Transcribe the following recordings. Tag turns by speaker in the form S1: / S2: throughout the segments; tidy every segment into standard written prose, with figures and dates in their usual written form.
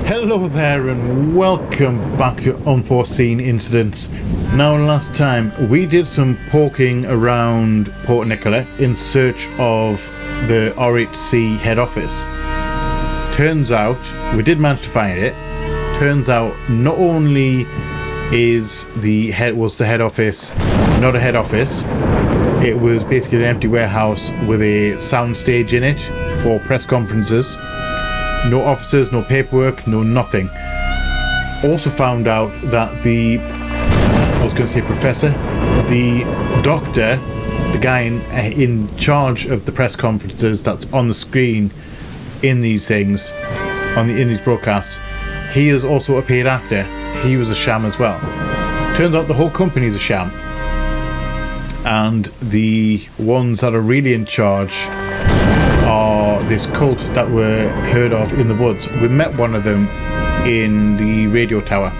S1: Hello there and welcome back to Unforeseen Incidents. Now last time we did some poking around Port Nicola in search of the RHC head office. Turns out we did manage to find it. Turns out not only was the head office not a head office, it was basically an empty warehouse with a sound stage in it for press conferences. No officers, no paperwork, no nothing. Also found out that professor, the doctor, the guy in charge of the press conferences that's on the screen in these things, in these broadcasts, he is also a paid actor. He was a sham as well. Turns out the whole company's a sham. And the ones that are really in charge are this cult that were heard of in the woods. We met one of them in the radio tower,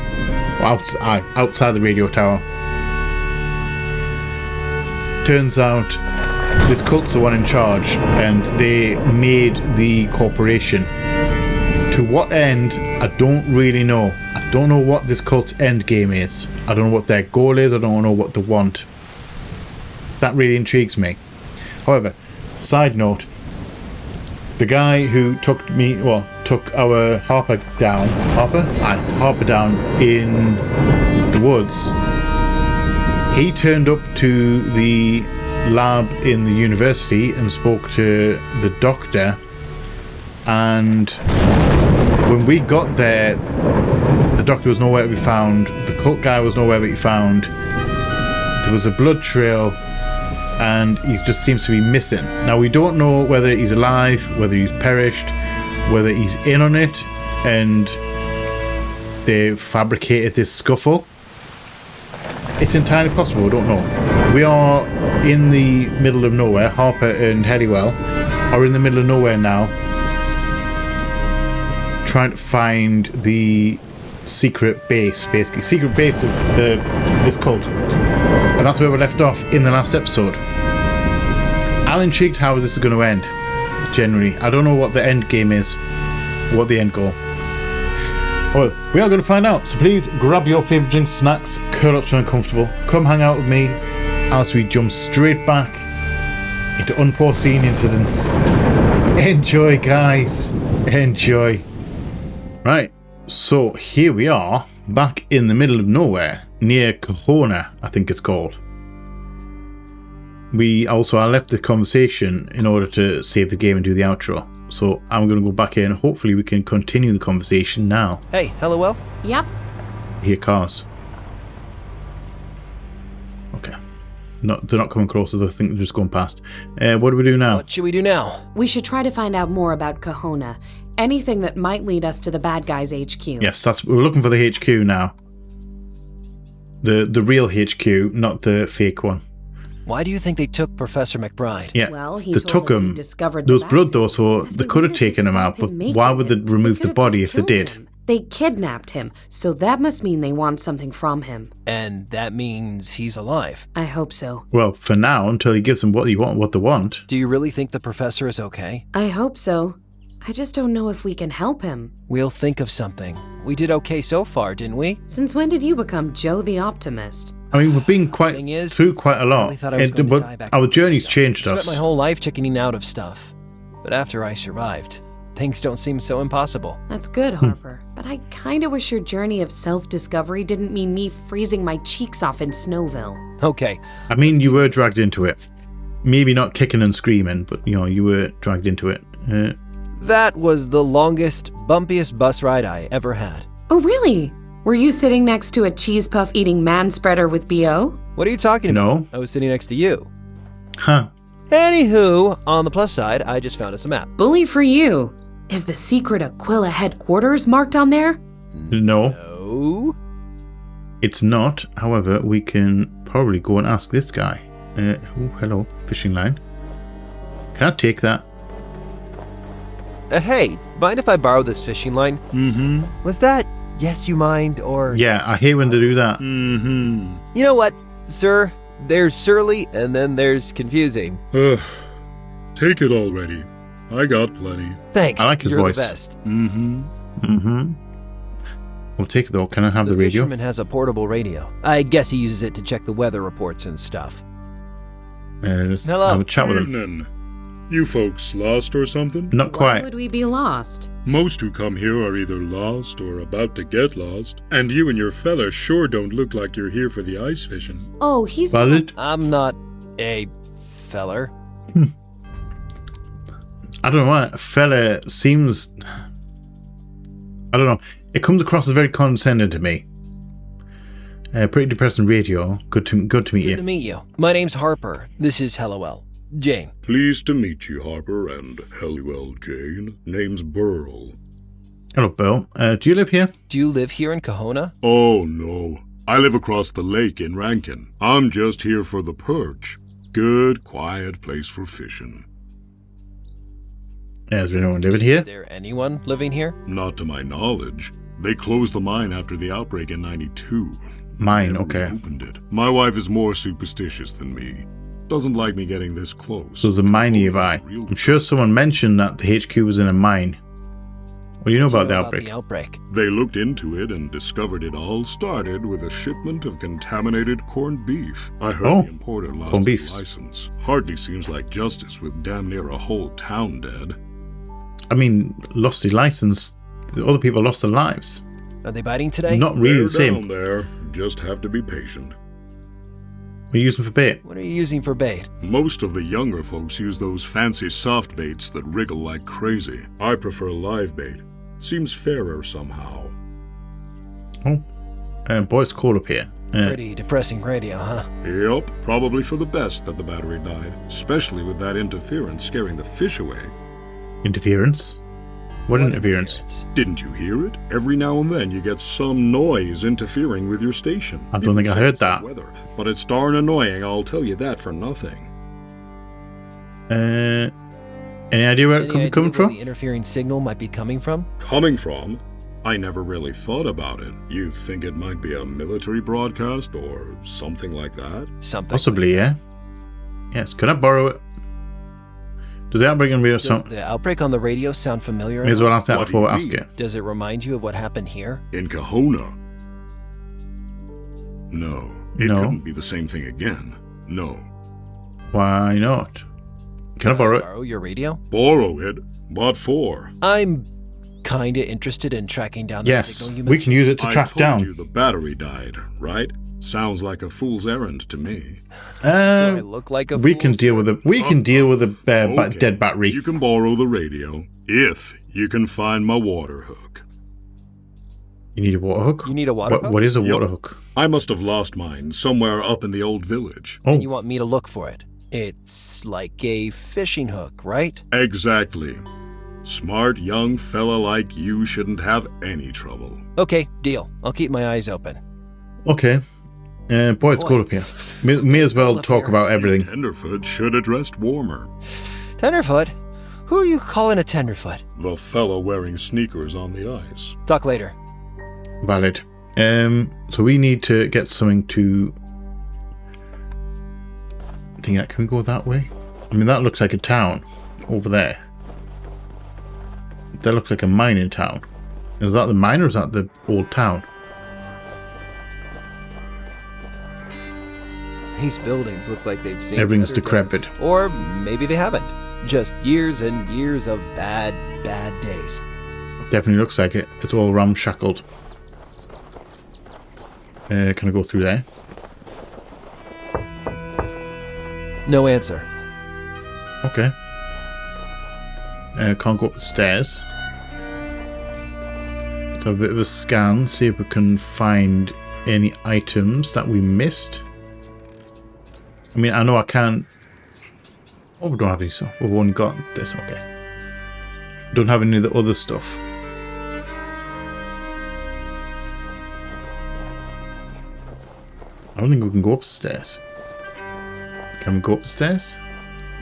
S1: outside the radio tower. Turns out this cult's the one in charge, and they made the corporation. To what end, I don't really know. I don't know what this cult's end game is. I don't know what their goal is. I don't know what they want. That really intrigues me. However, side note, the guy who took our Harper down in the woods, he turned up to the lab in the university and spoke to the doctor, and when we got there, the doctor was nowhere to be found, the cult guy was nowhere to be found, there was a blood trail, and he just seems to be missing. Now we don't know whether he's alive, whether he's perished, whether he's in on it and they fabricated this scuffle. It's entirely possible, we don't know. We are in the middle of nowhere. Harper and Hellywell are in the middle of nowhere now, trying to find the secret base of this cult. And that's where we left off in the last episode. I'm intrigued how this is going to end, generally. I don't know what the end game is, what the end goal. Well, we are going to find out, so please grab your favourite drinks, snacks, curl up so uncomfortable, come hang out with me as we jump straight back into Unforeseen Incidents. Enjoy, guys. Enjoy. Right, so here we are, back in the middle of nowhere, near Kahona, I think it's called. I left the conversation in order to save the game and do the outro. So I'm going to go back in. Hopefully we can continue the conversation now.
S2: Hey, Hellywell?
S3: Yep.
S1: Hear cars. Okay. They're not coming closer. I think they're just going past. What do we do now?
S2: What should we do now?
S3: We should try to find out more about Kahona. Anything that might lead us to the bad guys' HQ.
S1: Yes, we're looking for the HQ now. The real HQ, not the fake one.
S2: Why do you think they took Professor McBride?
S1: Yeah,
S3: well,
S1: they took him. There was blood though, so they could have taken him out, but why would they remove the body if they did?
S3: They kidnapped him, so that must mean they want something from him.
S2: And that means he's alive.
S3: I hope so.
S1: Well, for now, until he gives them what they want.
S2: Do you really think the professor is okay?
S3: I hope so. I just don't know if we can help him.
S2: We'll think of something. We did okay so far, didn't we?
S3: Since when did you become Joe the Optimist?
S1: I mean, we've been through quite a lot, but our journey's changed us.
S2: I spent my whole life checking out of stuff. But after I survived, things don't seem so impossible.
S3: That's good, Harper. But I kinda wish your journey of self-discovery didn't mean me freezing my cheeks off in Snowville.
S2: Okay.
S1: I mean, you were dragged into it. Maybe not kicking and screaming, but, you were dragged into it.
S2: That was the longest, bumpiest bus ride I ever had.
S3: Oh, really? Were you sitting next to a cheese puff eating man-spreader with B.O.?
S2: What are you talking about?
S1: No.
S2: I was sitting next to you.
S1: Huh.
S2: Anywho, on the plus side, I just found us a map.
S3: Bully for you. Is the secret Aquila headquarters marked on there?
S1: No.
S2: No.
S1: It's not. However, we can probably go and ask this guy. Oh, hello. Fishing line. Can I take that?
S2: Hey, mind if I borrow this fishing line?
S1: Mm-hmm.
S2: Was that yes you mind or...
S1: Yeah, I hate when they do that.
S2: Mm-hmm. You know what, sir? There's surly and then there's confusing.
S4: Take it already. I got plenty.
S2: Thanks.
S1: I like his
S2: You're
S1: voice.
S2: the best.
S4: Mm-hmm.
S1: Mm-hmm. I'll take it though. Can I have the
S2: The
S1: radio?
S2: fisherman has a portable radio. I guess he uses it to check the weather reports and stuff.
S1: Let's
S2: Hello.
S1: have a chat with him.
S4: Evening. You folks lost or something?
S1: Not
S3: Why
S1: quite.
S3: would we be lost?
S4: Most who come here are either lost or about to get lost. And you and your fella sure don't look like you're here for the ice fishing.
S3: Oh, he's
S1: Valid?
S2: I'm not a feller.
S1: I don't know why. Fella seems... I don't know. It comes across as very condescending to me. Pretty depressing radio. Good to meet
S2: Good
S1: you.
S2: to meet you. My name's Harper. This is Hellowell. Jane.
S4: Pleased to meet you, Harper and Hellywell Jane. Name's Burl.
S1: Hello, Bill. Do you live here?
S2: Do you live here in Kahona?
S4: Oh, no. I live across the lake in Rankin. I'm just here for the perch. Good, quiet place for fishing.
S1: Is there anyone living here?
S2: Is there anyone living here?
S4: Not to my knowledge. They closed the mine after the outbreak in '92.
S1: Mine,
S4: Never
S1: okay.
S4: Opened it. My wife is more superstitious than me. Doesn't like me getting this close.
S1: So there's a mine nearby. I'm sure someone mentioned that the HQ was in a mine. What do you know about the outbreak?
S2: The outbreak.
S4: They looked into it and discovered it all started with a shipment of contaminated corned beef. I heard
S1: Oh,
S4: the importer lost
S1: corned
S4: his
S1: beef.
S4: license. Hardly seems like justice with damn near a whole town dead.
S1: I mean, lost his license. The other people lost their lives.
S2: Are they biting today?
S1: Not really
S4: They're
S1: the same.
S4: down there. Just have to be patient.
S1: We're using for bait.
S2: What are you using for bait?
S4: Most of the younger folks use those fancy soft baits that wriggle like crazy. I prefer live bait. Seems fairer somehow.
S1: Oh, boy, it's cold up here.
S2: Pretty depressing radio, huh?
S4: Yep, probably for the best that the battery died, especially with that interference scaring the fish away.
S1: Interference? What interference?
S4: Didn't you hear it? Every now and then you get some noise interfering with your station.
S1: I don't think I heard that.
S4: Weather, but it's darn annoying, I'll tell you that for nothing.
S1: Any idea where it could be coming
S2: where
S1: from?
S2: the interfering signal might be coming from?
S4: Coming from? I never really thought about it. You think it might be a military broadcast or something like that?
S2: Something.
S1: Possibly, yeah. Yes, could I borrow it? Does the outbreak on radio
S2: Does
S1: sound?
S2: the outbreak on the radio sound familiar?
S1: May as well ask that
S4: What do
S1: before
S4: you
S1: I ask
S4: mean?
S1: you.
S2: Does it remind you of what happened here?
S4: In Kahona? No. It
S1: No.
S4: couldn't be the same thing again. No.
S1: Why not? Can I borrow it?
S2: Borrow your radio?
S4: Borrow it? What for?
S2: I'm kinda interested in tracking down the
S1: Yes,
S2: signal you
S1: we can use it to
S4: I
S1: track
S4: told
S1: down.
S4: you the battery died, right? Sounds like a fool's errand to me.
S2: Do I look like a
S1: We
S2: fool,
S1: can
S2: sir?
S1: deal with it. We can deal with a
S4: Okay.
S1: dead battery.
S4: You can borrow the radio if you can find my water hook.
S1: You need a water hook?
S2: You need a water hook?
S1: What is a
S4: Yep.
S1: water hook?
S4: I must have lost mine somewhere up in the old village.
S1: Oh,
S2: And you want me to look for it? It's like a fishing hook, right?
S4: Exactly. Smart young fella like you shouldn't have any trouble.
S2: Okay, deal. I'll keep my eyes open.
S1: okay. Boy, it's
S2: Boy.
S1: cold up here. May as well
S2: cold up
S1: talk
S2: here.
S1: about everything.
S4: Tenderfoot should have dressed warmer.
S2: Tenderfoot? Who are you calling a tenderfoot?
S4: The fella wearing sneakers on the ice.
S2: Talk later.
S1: Valid. So we need to get something to... Can we go that way? I mean, that looks like a town over there. That looks like a mining town. Is that the mine or is that the old town?
S2: These buildings look like they've seen
S1: Everything's
S2: better
S1: decrepit.
S2: days. Or maybe they haven't. Just years and years of bad, bad days.
S1: Definitely looks like it. It's all ramshackled. Can I go through there?
S2: No answer.
S1: Okay. Can't go up the stairs. So a bit of a scan, see if we can find any items that we missed. I mean, I know I can't... Oh, we don't have any stuff. We've only got this, okay. Don't have any of the other stuff. I don't think we can go up the stairs. Can we go up the stairs?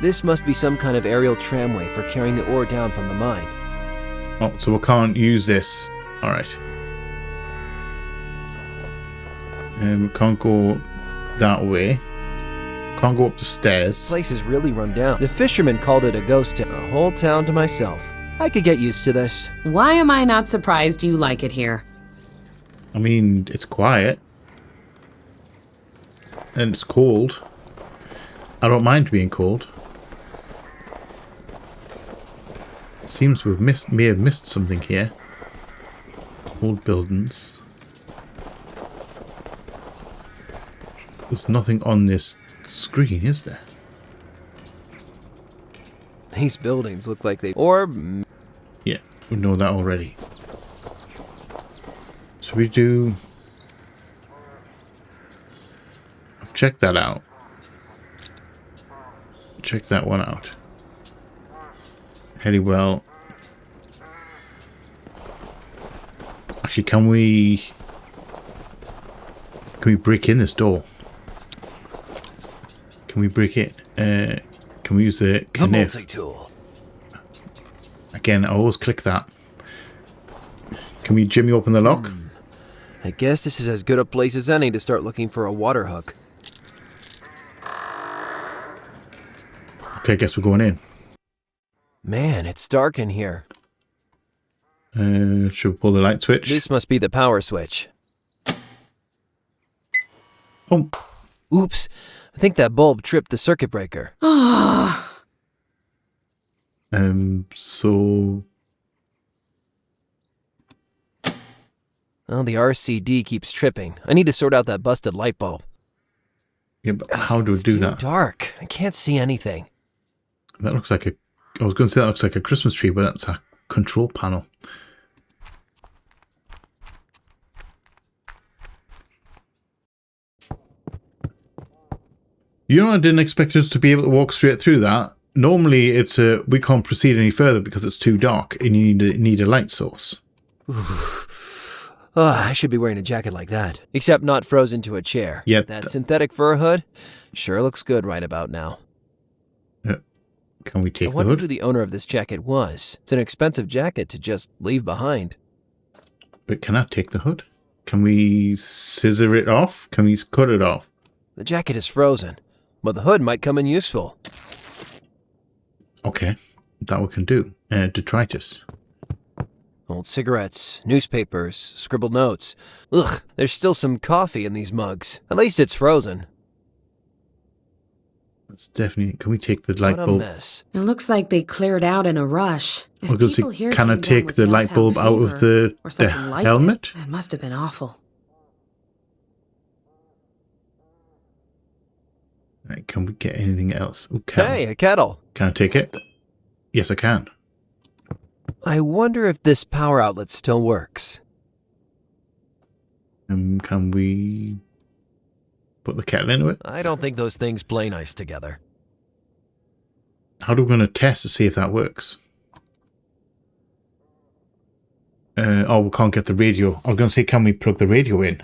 S2: This must be some kind of aerial tramway for carrying the ore down from the mine.
S1: Oh, so we can't use this. Alright. We can't go that way. Can't go up the stairs.
S2: This place is really run down. The fisherman called it a ghost town. A whole town to myself. I could get used to this.
S3: Why am I not surprised you like it here?
S1: I mean, it's quiet. And it's cold. I don't mind being cold. It seems we may have missed something here. Old buildings. There's nothing on this screen, is there?
S2: These buildings look like they... Or...
S1: Yeah, we know that already. So we do... Check that out. Check that one out. Well. Actually, can we break in this door? Can we break it? Can we use the knife?
S2: multi-tool.
S1: Again, I always click that. Can we jimmy open the lock?
S2: I guess this is as good a place as any to start looking for a water hook.
S1: Okay, I guess we're going in.
S2: Man, it's dark in here.
S1: Should we pull the light switch?
S2: This must be the power switch.
S1: Oh.
S2: Oops. I think that bulb tripped the circuit breaker.
S1: So...
S2: Well, the RCD keeps tripping. I need to sort out that busted light bulb.
S1: Yeah, but how do we
S2: It's
S1: do
S2: too
S1: that?
S2: dark. I can't see anything.
S1: That looks like a... I was going to say that looks like a Christmas tree, but that's a control panel. You know, I didn't expect us to be able to walk straight through that. Normally, it's a... We can't proceed any further because it's too dark and you need a light source.
S2: I should be wearing a jacket like that. Except not frozen to a chair.
S1: Yep.
S2: That synthetic fur hood sure looks good right about now.
S1: Can we take
S2: I
S1: the
S2: wonder
S1: hood?
S2: who the owner of this jacket was. It's an expensive jacket to just leave behind.
S1: But can I take the hood? Can we scissor it off? Can we cut it off?
S2: The jacket is frozen, but the hood might come in useful.
S1: Okay, that we can do. Detritus.
S2: Old cigarettes, newspapers, scribbled notes. Ugh, there's still some coffee in these mugs. At least it's frozen.
S1: That's definitely... Can we take the light
S2: What a
S1: bulb?
S2: mess.
S3: It looks like they cleared out in a rush. If
S1: I was gonna say,
S3: people here
S1: can I
S3: came down
S1: take
S3: with
S1: the light
S3: Yellowtown
S1: bulb out of
S3: fever
S1: the
S3: or something like
S1: helmet?
S3: It must have been awful.
S1: Right, can we get anything else? Ooh, kettle.
S2: Hey, a kettle.
S1: Can I take it? Yes, I can.
S2: I wonder if this power outlet still works.
S1: Can we put the kettle into it?
S2: I don't think those things play nice together.
S1: How are we going to test to see if that works? Oh, we can't get the radio. I was going to say, can we plug the radio in?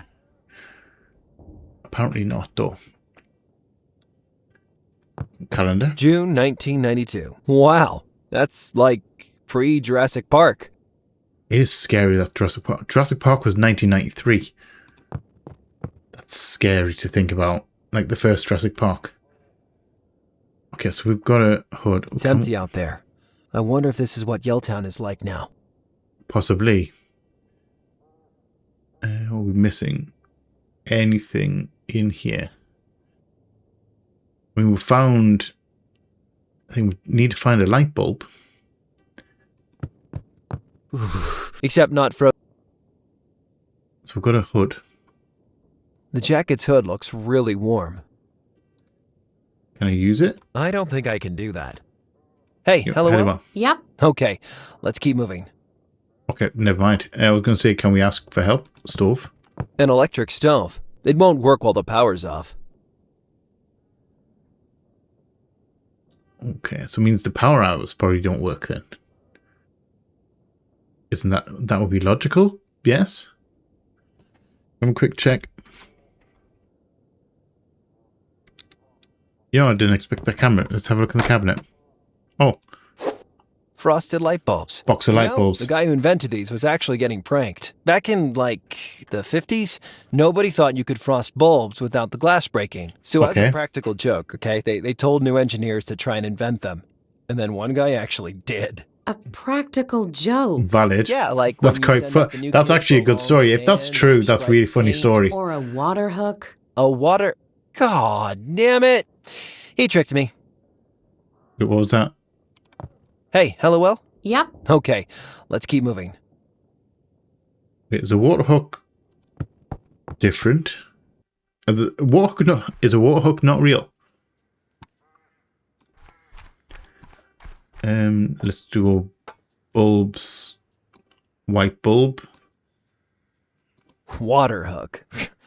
S1: Apparently not, though. Calendar.
S2: June 1992. Wow, that's like pre-Jurassic Park.
S1: It is scary, that Jurassic Park. Jurassic Park was 1993. That's scary to think about. Like the first Jurassic Park. Okay, so we've got a hood.
S2: It's empty out there. I wonder if this is what Yellowtown is like now.
S1: Possibly. Are we missing anything in here? I mean, we found... I think we need to find a light bulb.
S2: Except not frozen.
S1: So we've got a hood.
S2: The jacket's hood looks really warm.
S1: Can I use it?
S2: I don't think I can do that. Hey,
S1: Yeah,
S2: hello. Will?
S3: Yep.
S2: Okay, let's keep moving.
S1: Okay, never mind. I was going to say, can we ask for help? Stove?
S2: An electric stove. It won't work while the power's off.
S1: Okay, so it means the power hours probably don't work then. Isn't that would be logical? Yes? Have a quick check. Yeah, I didn't expect the cabinet. Let's have a look in the cabinet. Oh,
S2: Frosted light bulbs.
S1: box of light bulbs.
S2: The guy who invented these was actually getting pranked. Back in, like, the 50s, nobody thought you could frost bulbs without the glass breaking. So as
S1: Okay.
S2: a practical joke, okay, they told new engineers to try and invent them. And then one guy actually did.
S3: A practical joke.
S1: Valid.
S2: Yeah, like
S1: That's
S2: when you
S1: quite
S2: send
S1: fun.
S2: up the nuclear
S1: That's actually a good
S2: prolonged
S1: story. If that's
S2: stand
S1: true,
S2: or
S1: that's a
S2: strike
S1: really funny
S2: paint.
S1: story.
S3: Or a water hook.
S2: A water... God damn it. He tricked me.
S1: Wait, what was that?
S2: Hey, LOL?
S3: Yep.
S2: Okay, let's keep moving.
S1: Wait, is a water hook different? Is a water hook not real? Let's do bulbs. White bulb.
S2: Water hook.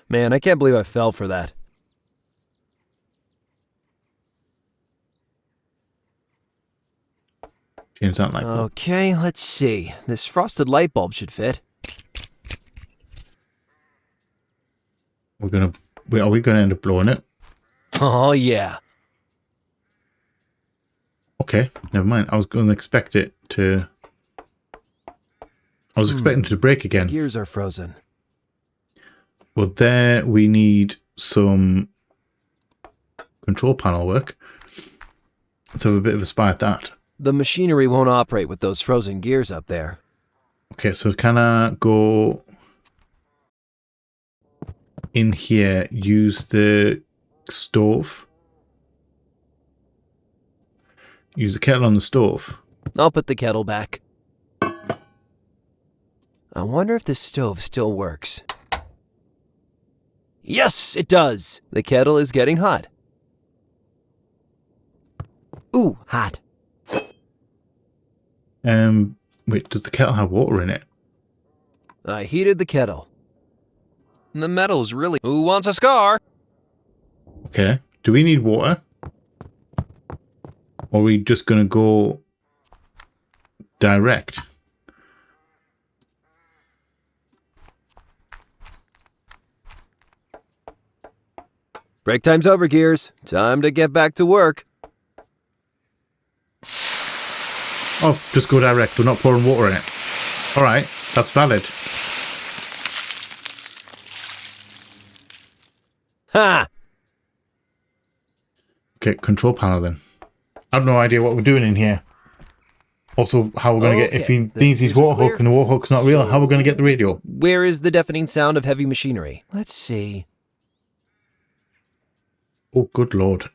S2: Man, I can't believe I fell for that.
S1: Change that light bulb.
S2: Okay, let's see. This frosted light bulb should fit.
S1: Are we gonna end up blowing it?
S2: Oh, yeah.
S1: Okay, never mind. I was gonna expect it to. I was expecting it to break again.
S2: Gears are frozen.
S1: Well, there we need some control panel work. Let's have a bit of a spy at that.
S2: The machinery won't operate with those frozen gears up there.
S1: Okay, so can I go in here, use the stove? Use the kettle on the stove.
S2: I'll put the kettle back. I wonder if the stove still works. Yes, it does! The kettle is getting hot. Ooh, hot.
S1: Wait, does the kettle have water in it?
S2: I heated the kettle. The metal's really... Who wants a scar?
S1: Okay. Do we need water? Or are we just going to go direct?
S2: Break time's over, Gears. Time to get back to work.
S1: Oh, just go direct. We're not pouring water in it. All right, that's valid.
S2: Ha!
S1: Okay, control panel then. I have no idea what we're doing in here. Also, how we're going to get, if he needs his water hook and the water hook's not real, how we're going to get the radio?
S2: Where is the deafening sound of heavy machinery? Let's see.
S1: Oh, good lord.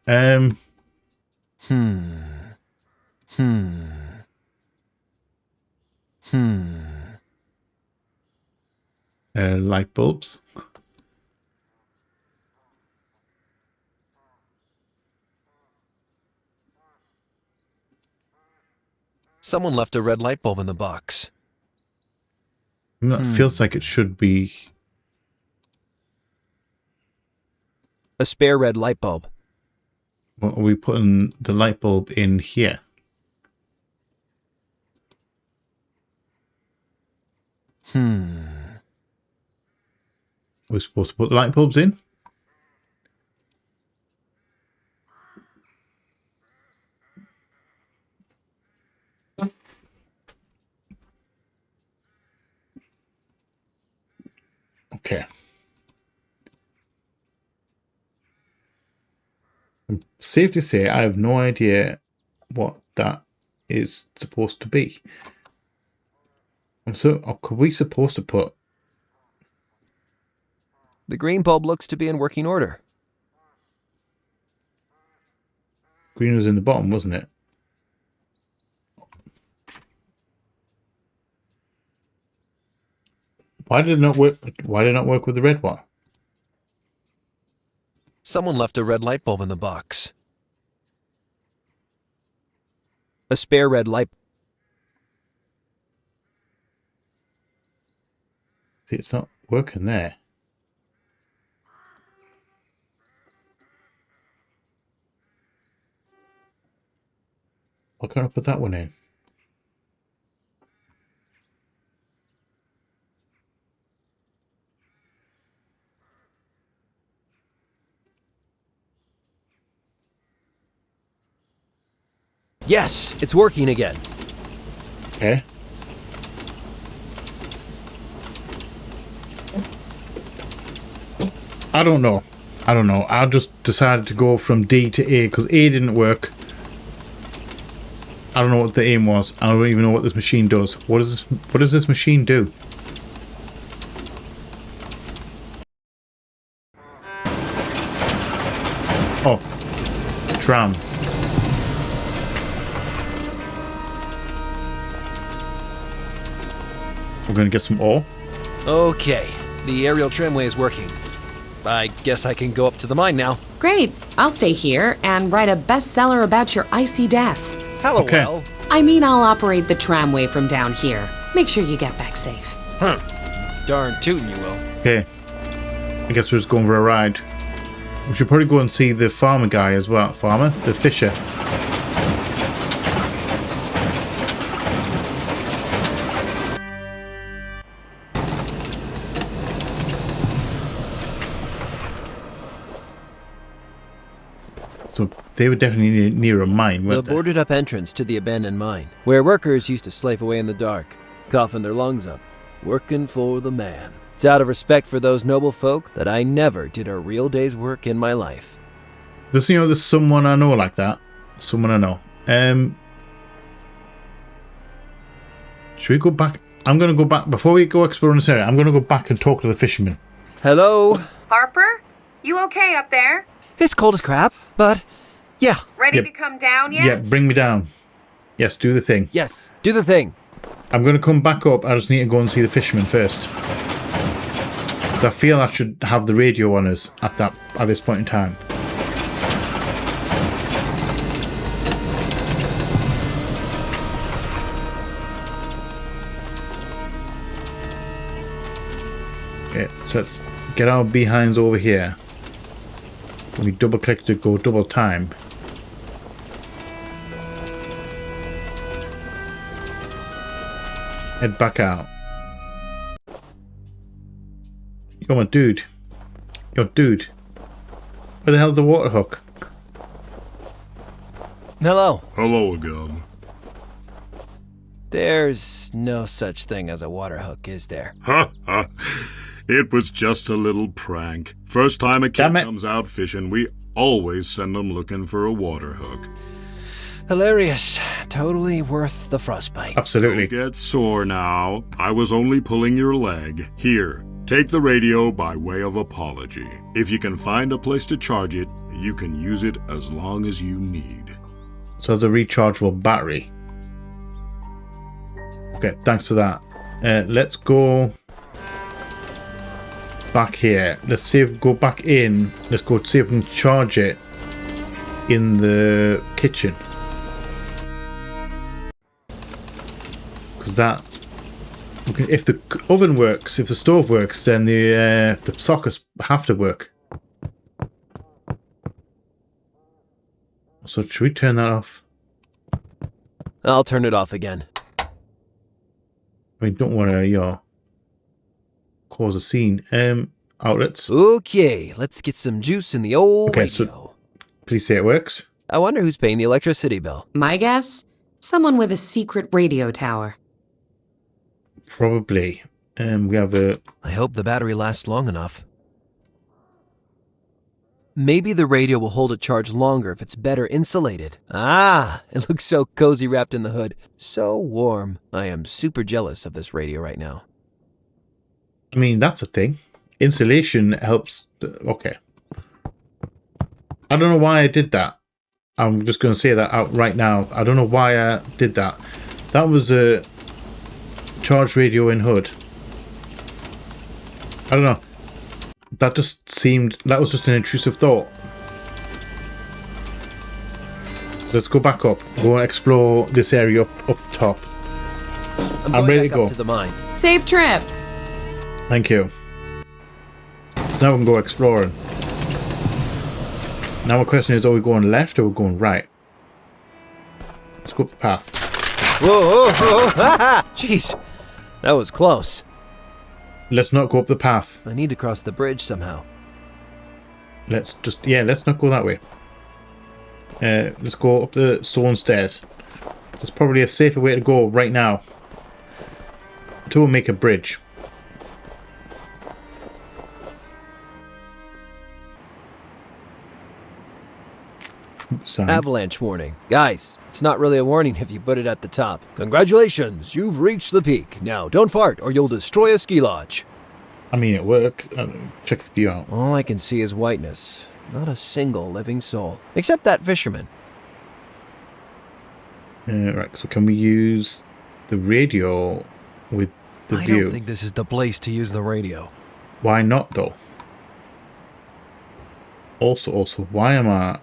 S1: Light bulbs.
S2: Someone left a red light bulb in the box.
S1: That feels like it should be.
S2: A spare red light bulb.
S1: What are we putting the light bulb in here? We're supposed to put the light bulbs in? Okay. Safe to say, I have no idea what that is supposed to be. Could we supposed to put?
S2: The green bulb looks to be in working order.
S1: Green was in the bottom, wasn't it? Why did it not work? Why did it not work with the red one?
S2: Someone left a red light bulb in the box. A spare red light.
S1: See, it's not working there. Why can't I put that one in?
S2: Yes, it's working again.
S1: Okay. I don't know. I just decided to go from D to A because A didn't work. I don't know what the aim was. I don't even know what this machine does. What does this machine do? Oh, tram. We're gonna get some ore.
S2: Okay, the aerial tramway is working. I guess I can go up to the mine now.
S3: Great. I'll stay here and write a bestseller about your icy death.
S2: Hello,
S1: Okay.
S2: well.
S3: I mean, I'll operate the tramway from down here. Make sure you get back safe.
S2: Darn tootin' you will.
S1: Okay. I guess we're just going for a ride. We should probably go and see the farmer guy as well. Farmer? The fisher. So they were definitely near a mine,
S2: The
S1: weren't they?
S2: boarded up entrance to the abandoned mine, where workers used to slave away in the dark, coughing their lungs up, working for the man. It's out of respect for those noble folk that I never did a real day's work in my life.
S1: There's someone I know like that. Someone I know. Should we go back? I'm going to go back. Before we go exploring this area, I'm going to go back and talk to the fisherman.
S2: Hello?
S5: Harper? You okay up there?
S2: It's cold as crap, but yeah.
S5: Ready
S1: Yep.
S5: to come down yet?
S1: Yeah, bring me down. Yes, do the thing.
S2: Yes, do the thing.
S1: I'm going to come back up. I just need to go and see the fisherman first. Because I feel I should have the radio on us at this point in time. Okay, so let's get our behinds over here. We double click to go double time. Head back out. Yo, my dude. Yo, dude. Where the hell's the water hook?
S2: Hello.
S4: Hello again.
S2: There's no such thing as a water hook, is there?
S4: Ha ha. It was just a little prank. First time a kid
S1: Damn it.
S4: comes out fishing, we always send them looking for a water hook.
S2: Hilarious. Totally worth the frostbite.
S1: Absolutely.
S4: Don't get sore now. I was only pulling your leg. Here, take the radio by way of apology. If you can find a place to charge it, you can use it as long as you need.
S1: So there's a rechargeable battery. Okay, thanks for that. Let's go back here. Let's see if we go back in. Let's go see if we can charge it in the kitchen. Because that... Okay, if the oven works, if the stove works, then the sockets have to work. So should we turn that off?
S2: I'll turn it off again.
S1: I mean, don't want to, cause a scene. Outlets.
S2: Okay, let's get some juice in the old
S1: Okay,
S2: radio.
S1: so- Please say it works.
S2: I wonder who's paying the electricity bill.
S3: My guess? Someone with a secret radio tower.
S1: Probably. We have a...
S2: I hope the battery lasts long enough. Maybe the radio will hold a charge longer if it's better insulated. Ah, it looks so cozy wrapped in the hood. So warm. I am super jealous of this radio right now.
S1: I mean, that's a thing. Insulation helps... Okay. I don't know why I did that. I'm just going to say that out right now. I don't know why I did that. That was a charged radio in hood. I don't know. That just seemed... That was just an intrusive thought. Let's go back up. Go and explore this area up top.
S2: I'm
S1: I'm
S2: going
S1: ready
S2: back
S1: to
S2: up
S1: go.
S2: to the mine.
S3: Safe trip!
S1: Thank you. So now we can go exploring. Now my question is, are we going left or are we going right? Let's go up the path.
S2: Whoa, whoa, whoa. Jeez, that was close.
S1: Let's not go up the path.
S2: I need to cross the bridge somehow.
S1: Let's not go that way. Let's go up the stone stairs. There's probably a safer way to go right now. Until we make a bridge. Sign.
S2: Avalanche warning. Guys, it's not really a warning if you put it at the top. Congratulations, you've reached the peak. Now, don't fart or you'll destroy a ski lodge.
S1: I mean, it worked. Check the view out.
S2: All I can see is whiteness. Not a single living soul. Except that fisherman.
S1: Right, so can we use the radio with the
S2: I
S1: view?
S2: don't think this is the place to use the radio.
S1: Why not, though? Also, why am I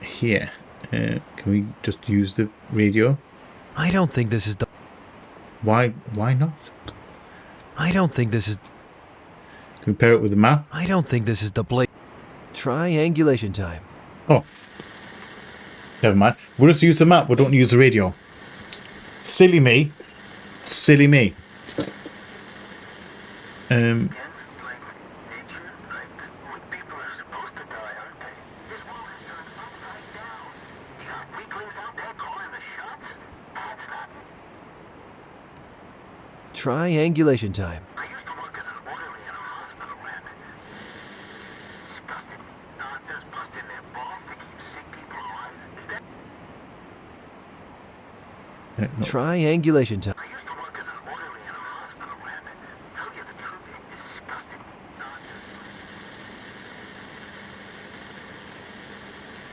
S1: here? Can we just use the radio?
S2: I don't think this is the...
S1: Why not?
S2: I don't think this is...
S1: Compare it with the map?
S2: I don't think this is the place... Triangulation time.
S1: Oh. Never mind. We'll just use the map. We don't use the radio. Silly me. Silly me.
S2: Triangulation time.
S1: No.
S2: Triangulation time.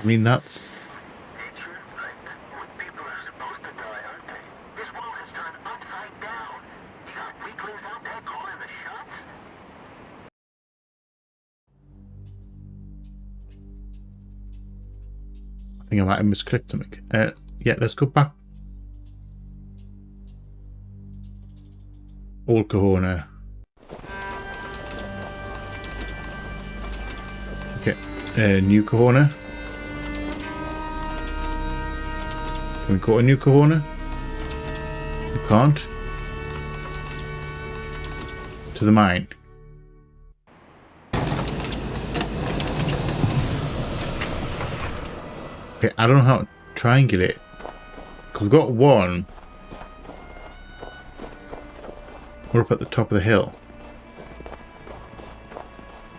S1: I mean, that's... I think I might have misclicked something. Yeah, let's go back. Old Kahuna. Okay, new Kahuna. Can we go to new Kahuna? We can't. To the mine. Okay, I don't know how to triangulate. Because we've got one. We're up at the top of the hill.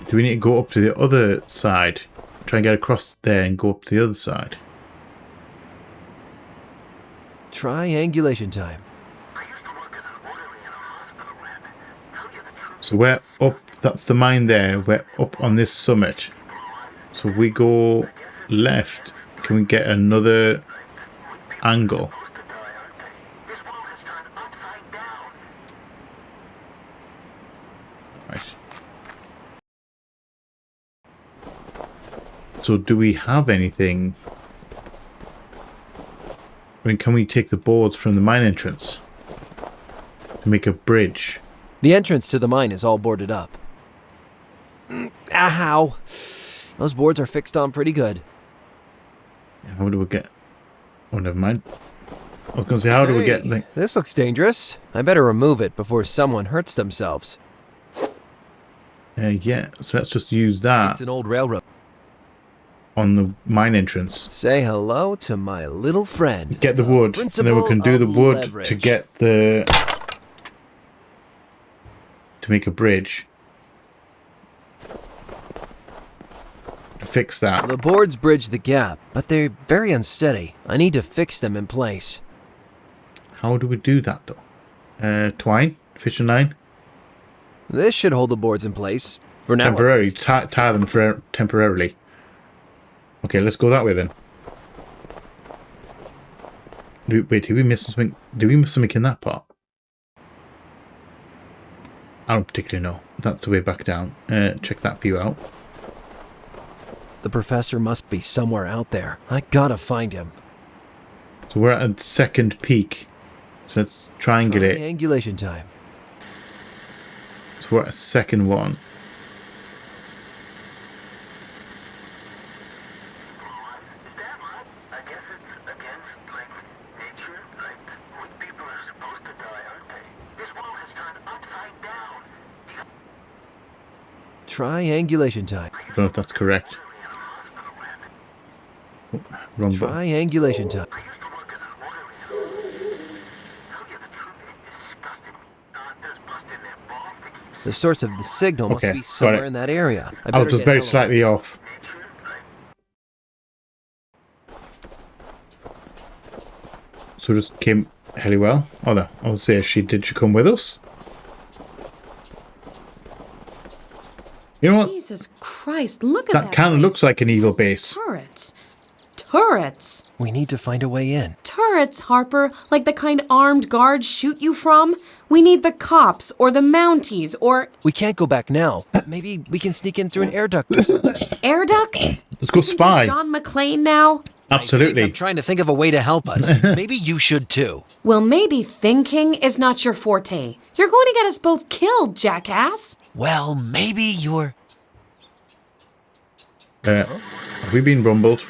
S1: Do we need to go up to the other side? Try and get across there and go up to the other side.
S2: Triangulation time.
S1: So we're up, that's the mine there. We're up on this summit. So we go left. Can we get another angle? Right. So do we have anything? I mean, can we take the boards from the mine entrance to make a bridge?
S2: The entrance to the mine is all boarded up. Ow! Those boards are fixed on pretty good.
S1: How do we get... Oh, never mind. I was going to say, how do we get... Like...
S2: This looks dangerous. I better remove it before someone hurts themselves.
S1: Yeah, so let's just use that
S2: It's an old railroad.
S1: on the mine entrance.
S2: Say hello to my little friend.
S1: Get the wood, and then we can do the wood to get the... to make a bridge. To fix that.
S2: The boards bridge the gap, but they're very unsteady. I need to fix them in place.
S1: How do we do that, though? Twine? Fishing line?
S2: This should hold the boards in place. For now.
S1: Temporarily. Tie them for temporarily. Okay, let's go that way then. Wait, did we miss something? Did we miss something in that part? I don't particularly know. That's the way back down. Check that view out.
S2: The professor must be somewhere out there. I gotta find him.
S1: So we're at a second peak. So let's triangulate.
S2: Triangulation time.
S1: So we're at a second one.
S2: Triangulation time.
S1: I don't know if that's correct. Oh, wrong button.
S2: Triangulation time. The source of the signal must
S1: Okay,
S2: be
S1: got
S2: somewhere
S1: it.
S2: in that area.
S1: I
S2: better
S1: was just
S2: get
S1: very
S2: hell of-
S1: slightly off. So just came Helliwell. Oh, no. I'll say did she come with us? You know what?
S3: Jesus Christ, look at that.
S1: That kind of looks like an evil base.
S3: Turrets. Turrets.
S2: We need to find a way in.
S3: Turrets, Harper, like the kind armed guards shoot you from. We need the cops or the Mounties or...
S2: We can't go back now. Maybe we can sneak in through an air duct or something.
S3: Air ducts?
S1: Let's go spy.
S3: John McClane now?
S1: Absolutely.
S2: I'm trying to think of a way to help us. Maybe you should too.
S3: Well, maybe thinking is not your forte. You're going to get us both killed, jackass.
S2: Well, maybe you're...
S1: Have we been rumbled?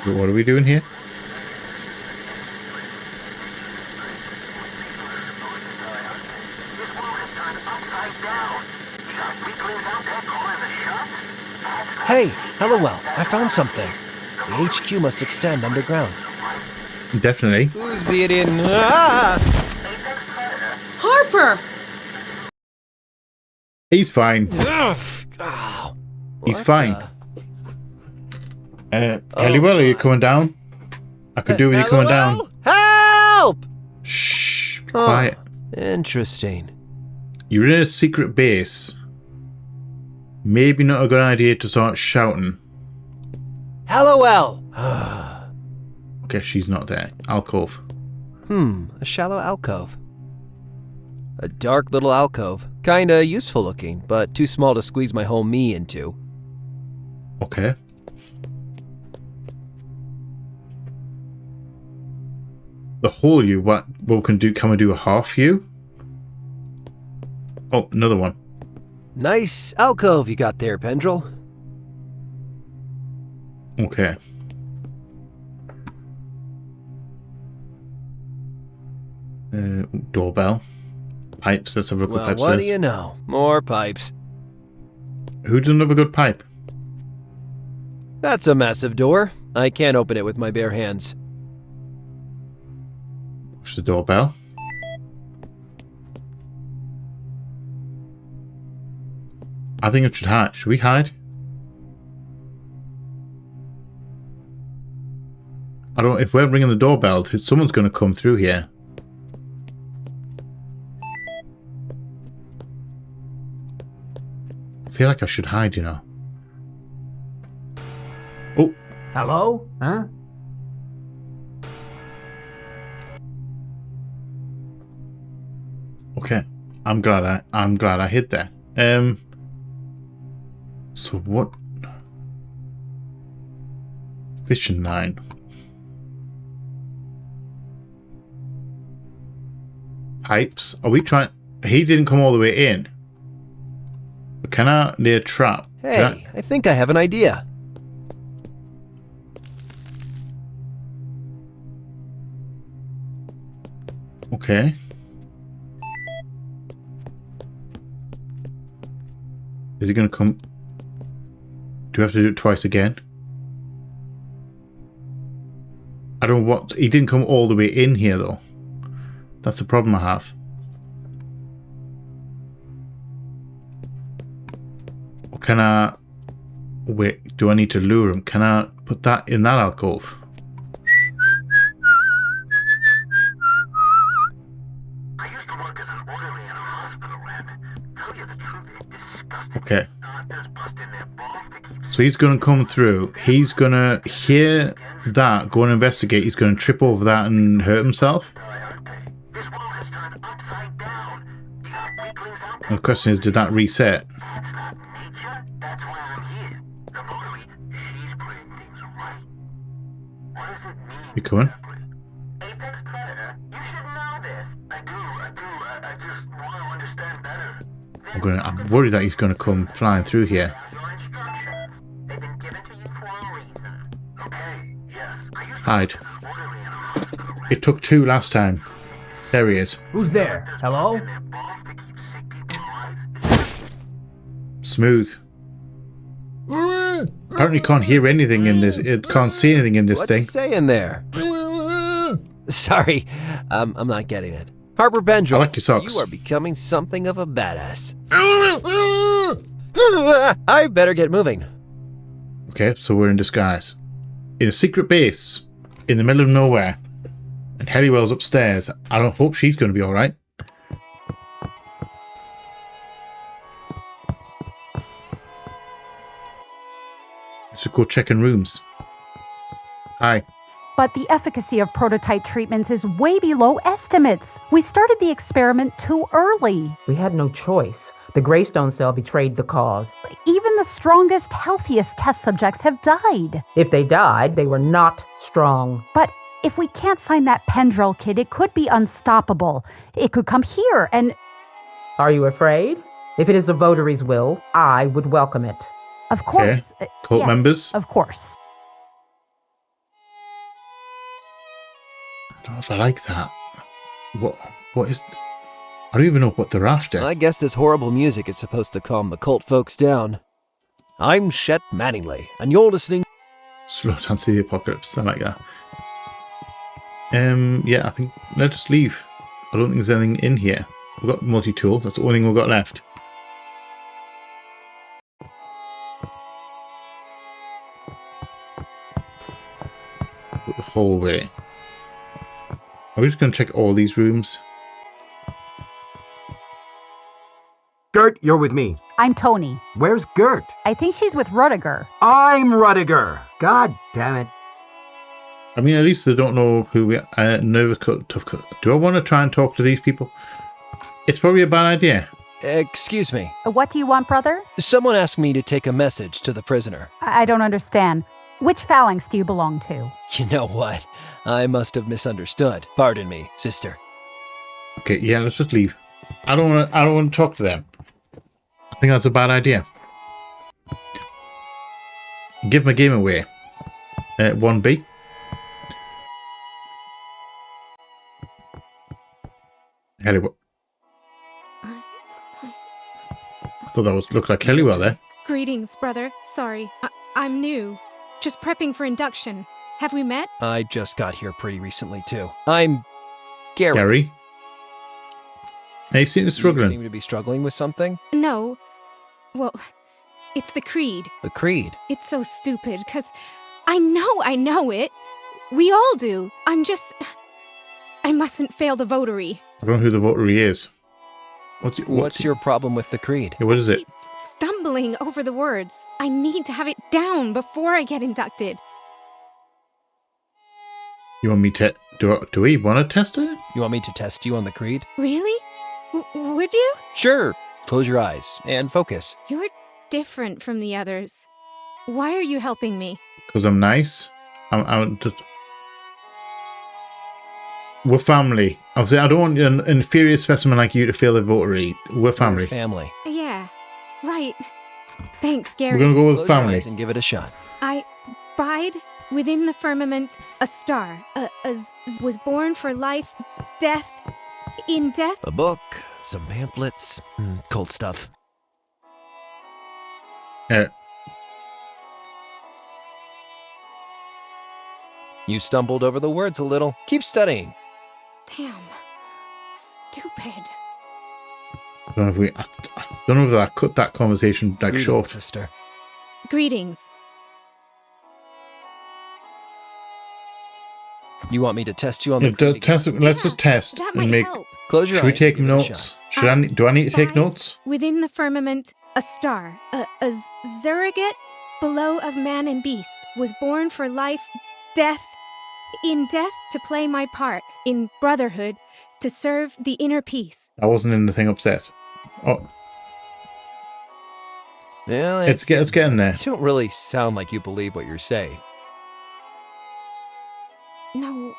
S1: What are we doing here?
S2: Hey, Helliwell, I found something. The HQ must extend underground.
S1: Definitely.
S2: Who's the idiot? Ah!
S3: Harper!
S1: He's fine.
S2: Oh,
S1: He's fine. Helliwell, are you coming down? I could do with you coming down.
S2: Help!
S1: Shh, be quiet.
S2: Interesting.
S1: You're in a secret base. Maybe not a good idea to start shouting.
S2: Helliwell!
S1: Okay, she's not there. Alcove.
S2: A shallow alcove. A dark little alcove. Kinda useful looking, but too small to squeeze my whole me into.
S1: Okay. The whole you, what can we do a half you? Oh, another one.
S2: Nice alcove you got there, Pendrell.
S1: Okay. Doorbell. Pipes, let's have a look
S2: Well,
S1: at pipes.
S2: what do
S1: first.
S2: you know? More pipes.
S1: Who does another good pipe?
S2: That's a massive door. I can't open it with my bare hands.
S1: Push the doorbell. I think it should hide. Should we hide? If we're ringing the doorbell, someone's going to come through here. I feel like I should hide, you know. Oh.
S6: Hello? Huh?
S1: Okay. I'm glad I hid there. So what? Fishing line. Pipes. Are we trying? He didn't come all the way in. But can I lay a trap?
S2: Hey, I think I have an idea.
S1: Okay. Is he going to come? Do we have to do it twice again? I don't know what... He didn't come all the way in here, though. That's the problem I have. Or can I... Wait, do I need to lure him? Can I put that in that alcove? Okay. So he's going to come through. He's going to hear that, go and investigate. He's going to trip over that and hurt himself. And the question is, did that reset? You coming? I'm worried that he's going to come flying through here. Hide. It took two last time. There he is.
S6: Who's there? Hello?
S1: Smooth. Apparently can't hear anything in this. It can't see anything in this
S2: What's
S1: thing.
S2: it saying there? Sorry, I'm not getting it. Harper Pendrell,
S1: I like your socks.
S2: You are becoming something of a badass. I better get moving.
S1: Okay, so we're in disguise. In a secret base, in the middle of nowhere. And Hellywell's upstairs. I don't hope she's going to be alright. Let's just go check in rooms. Hi.
S7: But the efficacy of prototype treatments is way below estimates. We started the experiment too early.
S8: We had no choice. The Greystone cell betrayed the cause.
S7: Even the strongest, healthiest test subjects have died.
S8: If they died, they were not strong.
S7: But if we can't find that Pendrell kid, it could be unstoppable. It could come here and...
S8: Are you afraid? If it is the votaries' will, I would welcome it.
S7: Of course.
S1: Okay. Cult
S7: yes,
S1: members?
S7: Of course.
S1: I don't know if I like that. What is... I don't even know what they're after.
S2: I guess this horrible music is supposed to calm the cult folks down. I'm Chet Mattingly, and you're listening...
S1: Slow dance to the apocalypse. I like that. Yeah, I think let's just leave. I don't think there's anything in here. We've got multi-tool. That's the only thing we've got left. The hallway. Are we just going to check all these rooms?
S6: Gert, you're with me.
S7: I'm Tony.
S6: Where's Gert?
S7: I think she's with Rudiger.
S6: I'm Rudiger. God damn it.
S1: I mean, at least they don't know who we are. Nervous cut, tough cut. Do I want to try and talk to these people? It's probably a bad idea.
S2: Excuse me.
S7: What do you want, brother?
S2: Someone asked me to take a message to the prisoner.
S7: I don't understand. Which phalanx do you belong to?
S2: You know what? I must have misunderstood. Pardon me, sister.
S1: Okay, yeah, let's just leave. I don't want to talk to them. I think that's a bad idea. Give my game away. 1B. Hellywell. I thought that looked like Hellywell there.
S9: Greetings, brother. Sorry, I'm new. Just prepping for induction. Have we met?
S2: I just got here pretty recently, too. I'm Gary.
S1: Gary? Hey, you seem to be struggling.
S2: You seem to be struggling with something?
S9: No. Well, it's the creed.
S2: The creed?
S9: It's so stupid, because I know it. We all do. I mustn't fail the votary.
S1: I don't know who the votary is.
S2: What's your problem with the creed?
S1: Yeah, what is it?
S9: Keep stumbling over the words. I need to have it down before I get inducted.
S1: You want me to... Do we want to test it?
S2: You want me to test you on the creed?
S9: Really? Would you?
S2: Sure. Close your eyes and focus.
S9: You're different from the others. Why are you helping me?
S1: Because I'm nice. I'm just... We're family. I don't want an inferior specimen like you to fail the votary. We're family.
S2: Family.
S9: Yeah, right. Thanks, Gary.
S1: We're going to go with
S2: Close your
S1: family.
S2: eyes and give it a shot.
S9: I bide within the firmament a star, was born for life, death, in death.
S2: A book, some pamphlets, cult stuff. You stumbled over the words a little. Keep studying.
S9: Damn. Stupid.
S1: I don't know if I cut that conversation like
S2: Greetings,
S1: short.
S2: sister.
S9: Greetings.
S2: You want me to test you on the
S1: Yeah,
S2: creed again?
S1: let's just test
S9: That
S1: and
S9: might
S1: make...
S9: help.
S2: Close your
S1: Should we
S2: eyes
S1: take
S2: and give it a
S1: notes?
S2: shot.
S1: Do I need to take
S9: Bide
S1: notes?
S9: Within the firmament a star, a surrogate below of man and beast, was born for life, death, in death to play my part, in brotherhood to serve the inner peace.
S1: I wasn't in the thing upset. Oh,
S2: Yeah,
S1: let's get in there.
S2: You don't really sound like you believe what you're saying.
S9: No.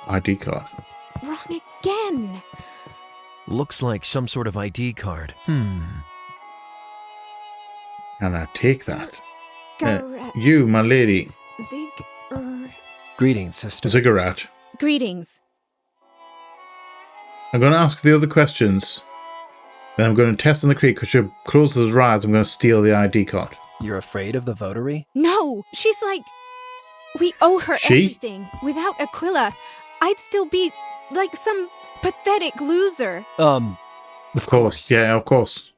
S1: ID card.
S9: Wrong again.
S2: Looks like some sort of ID card.
S1: Can I take that?
S9: Gar-
S1: You, my lady.
S2: Greetings, sister.
S1: Ziggurat.
S9: Greetings.
S1: I'm going to ask the other questions. Then I'm going to test on the creed. Because she closes her eyes, I'm going to steal the ID card.
S2: You're afraid of the votary?
S9: No, she's like, we owe her
S1: She?
S9: everything. Without Aquila, I'd still be like some pathetic loser.
S1: Of course. Yeah, of course.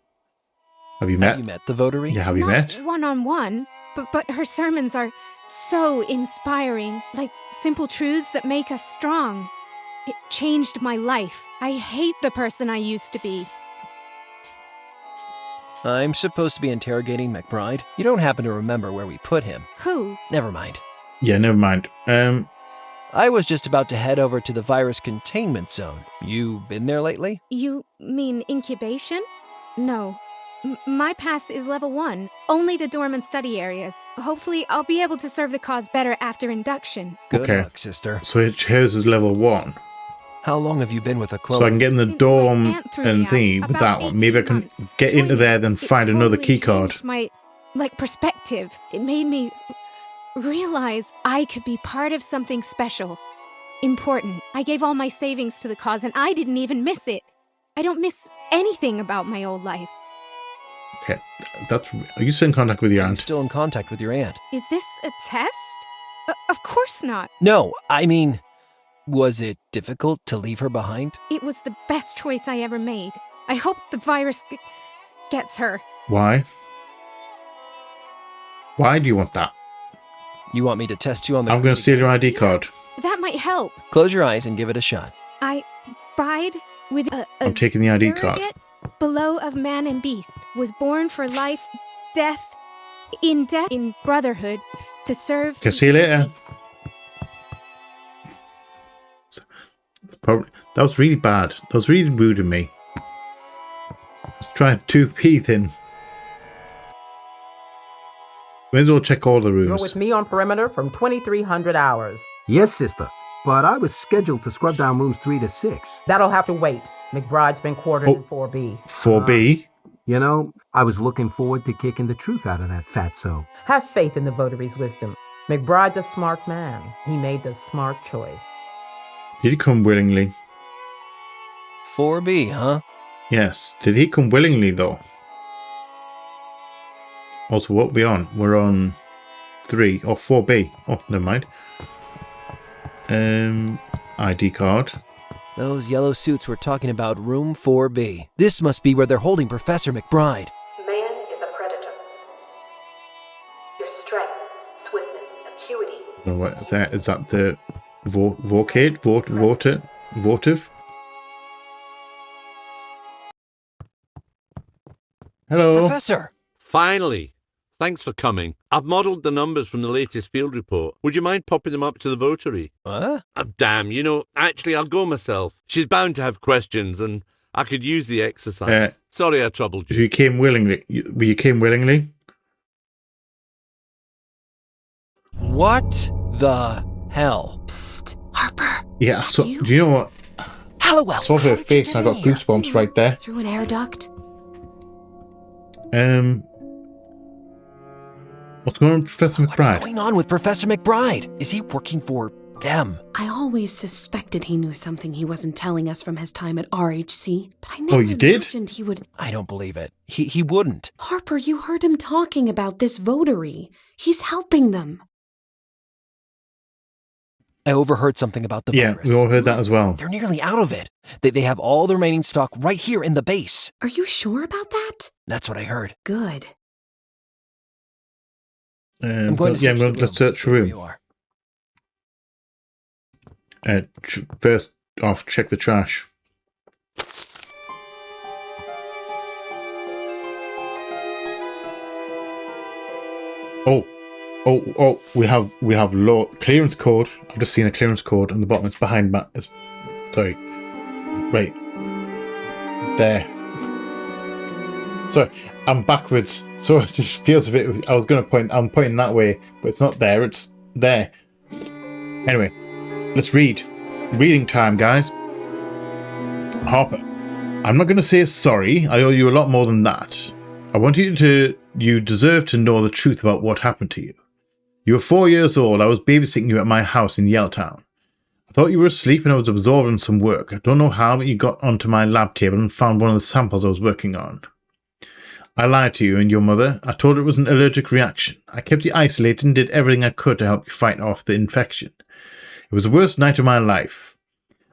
S1: Have you met?
S2: Have you met the votary?
S1: Yeah, have you met?
S9: One-on-one, but her sermons are so inspiring, like simple truths that make us strong. It changed my life. I hate the person I used to be.
S2: I'm supposed to be interrogating McBride. You don't happen to remember where we put him.
S9: Who?
S2: Never mind.
S1: Yeah, never mind.
S2: I was just about to head over to the virus containment zone. You been there lately?
S9: You mean incubation? No. My pass is level 1. Only the dorm and study areas. Hopefully, I'll be able to serve the cause better after induction.
S2: Good
S1: Okay.
S2: luck, sister.
S1: So hers is level 1.
S2: How long have you been with Aquila?
S1: So I can get in the
S9: Since
S1: dorm
S9: my aunt threw
S1: and
S9: me out
S1: thingy with
S9: about
S1: that one. Maybe I
S9: 18
S1: can
S9: months.
S1: get into
S9: Joining
S1: there, then
S9: it
S1: find another
S9: totally
S1: key card.
S9: changed my, perspective. It made me realize I could be part of something special. Important. I gave all my savings to the cause and I didn't even miss it. I don't miss anything about my old life.
S1: Okay, are you still in contact with your
S2: I'm
S1: aunt?
S2: still in contact with your aunt.
S9: Is this a test? Of course not.
S2: No, I mean, was it difficult to leave her behind?
S9: It was the best choice I ever made. I hope the virus gets her.
S1: Why? Why do you want that?
S2: You want me to test you on the...
S1: I'm going to steal your ID card.
S9: That might help.
S2: Close your eyes and give it a shot.
S9: I bide with a
S1: I'm taking the ID card.
S9: surrogate below of man and beast, was born for life, death, in brotherhood, to serve.
S1: Okay, see you later. Probably, that was really bad. That was really rude of me. I was trying to pee in. May as well check all the
S8: You're
S1: rooms.
S8: with me on perimeter from 2300 hours.
S6: Yes, sister. But I was scheduled to scrub down rooms 3 to 6.
S8: That'll have to wait. McBride's been quartered in 4B.
S1: 4B.
S6: You know, I was looking forward to kicking the truth out of that fatso.
S8: Have faith in the votary's wisdom. McBride's a smart man. He made the smart choice.
S1: Did he come willingly?
S2: 4B, huh?
S1: Yes. Did he come willingly, though? Also, what are we on? We're on 3 or 4B. Oh, never mind. ID card.
S2: Those yellow suits were talking about room 4B. This must be where they're holding Professor McBride.
S10: Man is a predator. Your strength, swiftness, acuity.
S1: Oh, what is that? Is that the vocate? Votive? Hello.
S2: Professor!
S11: Finally! Thanks for coming. I've modelled the numbers from the latest field report. Would you mind popping them up to the votary?
S2: What?
S11: Oh, damn, actually, I'll go myself. She's bound to have questions, and I could use the exercise. Sorry I troubled you.
S1: You came willingly. You came willingly?
S2: What the hell?
S3: Psst, Harper.
S1: Yeah, so, do you know what?
S2: Hallowell!
S1: I saw her face and I got goosebumps right there.
S3: Through an air duct?
S1: What's going on with Professor McBride?
S2: What's going on with Professor McBride? Is he working for them?
S3: I always suspected he knew something he wasn't telling us from his time at RHC, but I never
S1: you did?
S3: imagined he would.
S2: I don't believe it. He wouldn't.
S3: Harper, you heard him talking about this votary. He's helping them.
S2: I overheard something about the
S1: Yeah,
S2: virus.
S1: we all heard that as well.
S2: They're nearly out of it. They have all the remaining stock right here in the base.
S3: Are you sure about that?
S2: That's what I heard.
S3: Good.
S2: I'm going to
S1: let's search the room. First off, check the trash. Oh, we have low clearance code. I've just seen a clearance code on the bottom. It's behind sorry. Right. There. Sorry, I'm backwards, so it just feels a bit. I'm pointing that way, but it's not there. It's there. Anyway, let's read. Reading time, guys. Harper, I'm not going to say sorry. I owe you a lot more than that. I want you deserve to know the truth about what happened to you. You were 4 years old. I was babysitting you at my house in Yelltown. I thought you were asleep and I was absorbing some work. I don't know how, but you got onto my lab table and found one of the samples I was working on. I lied to you and your mother. I told her it was an allergic reaction. I kept you isolated and did everything I could to help you fight off the infection. It was the worst night of my life.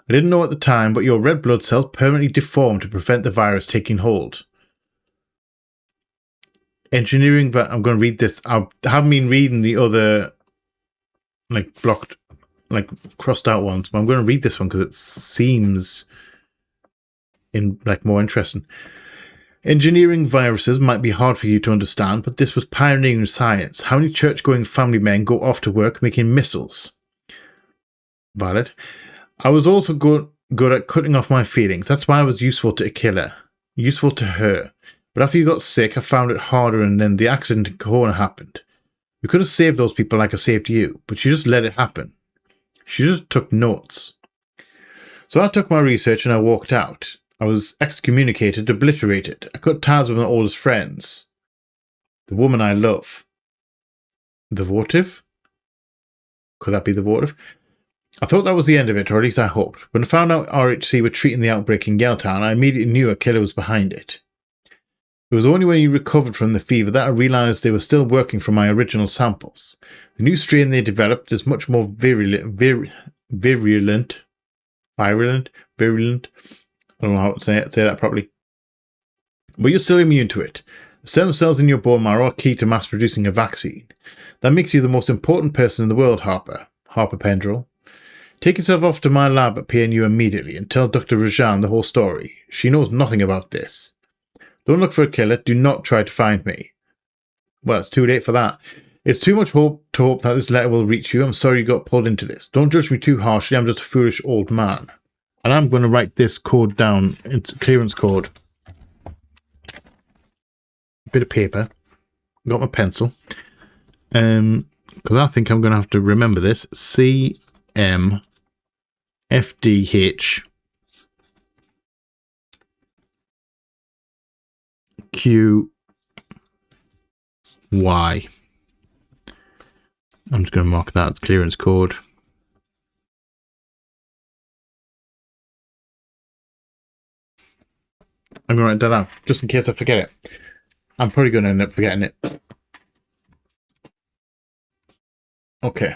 S1: I didn't know at the time, but your red blood cells permanently deformed to prevent the virus taking hold. Engineering. I'm going to read this. I haven't been reading the other, like, blocked, like, crossed out ones, but I'm going to read this one because it seems more interesting. Engineering viruses might be hard for you to understand, but this was pioneering science. How many church-going family men go off to work making missiles? Valid. I was also good at cutting off my feelings. That's why I was useful to a killer. Useful to her. But after you got sick, I found it harder, and then the accident in Corona happened. You could have saved those people like I saved you, but you just let it happen. She just took notes. So I took my research and I walked out. I was excommunicated, obliterated. I cut ties with my oldest friends. The woman I love. The votive? Could that be the votive? I thought that was the end of it, or at least I hoped. When I found out RHC were treating the outbreak in Yaletown, I immediately knew a killer was behind it. It was only when you recovered from the fever that I realised they were still working from my original samples. The new strain they developed is much more virulent. I don't know how to say that properly. But you're still immune to it. The stem cells in your bone marrow are key to mass producing a vaccine. That makes you the most important person in the world, Harper. Harper Pendrell. Take yourself off to my lab at PNU immediately and tell Dr. Rajan the whole story. She knows nothing about this. Don't look for a killer. Do not try to find me. Well, it's too late for that. It's too much hope to hope that this letter will reach you. I'm sorry you got pulled into this. Don't judge me too harshly. I'm just a foolish old man. And I'm going to write this code down. It's clearance code. Bit of paper. Got my pencil. Because I think I'm going to have to remember this. CMFDH QY. I'm just going to mark that as clearance code. I'm going to write that down, just in case I forget it. I'm probably going to end up forgetting it. Okay.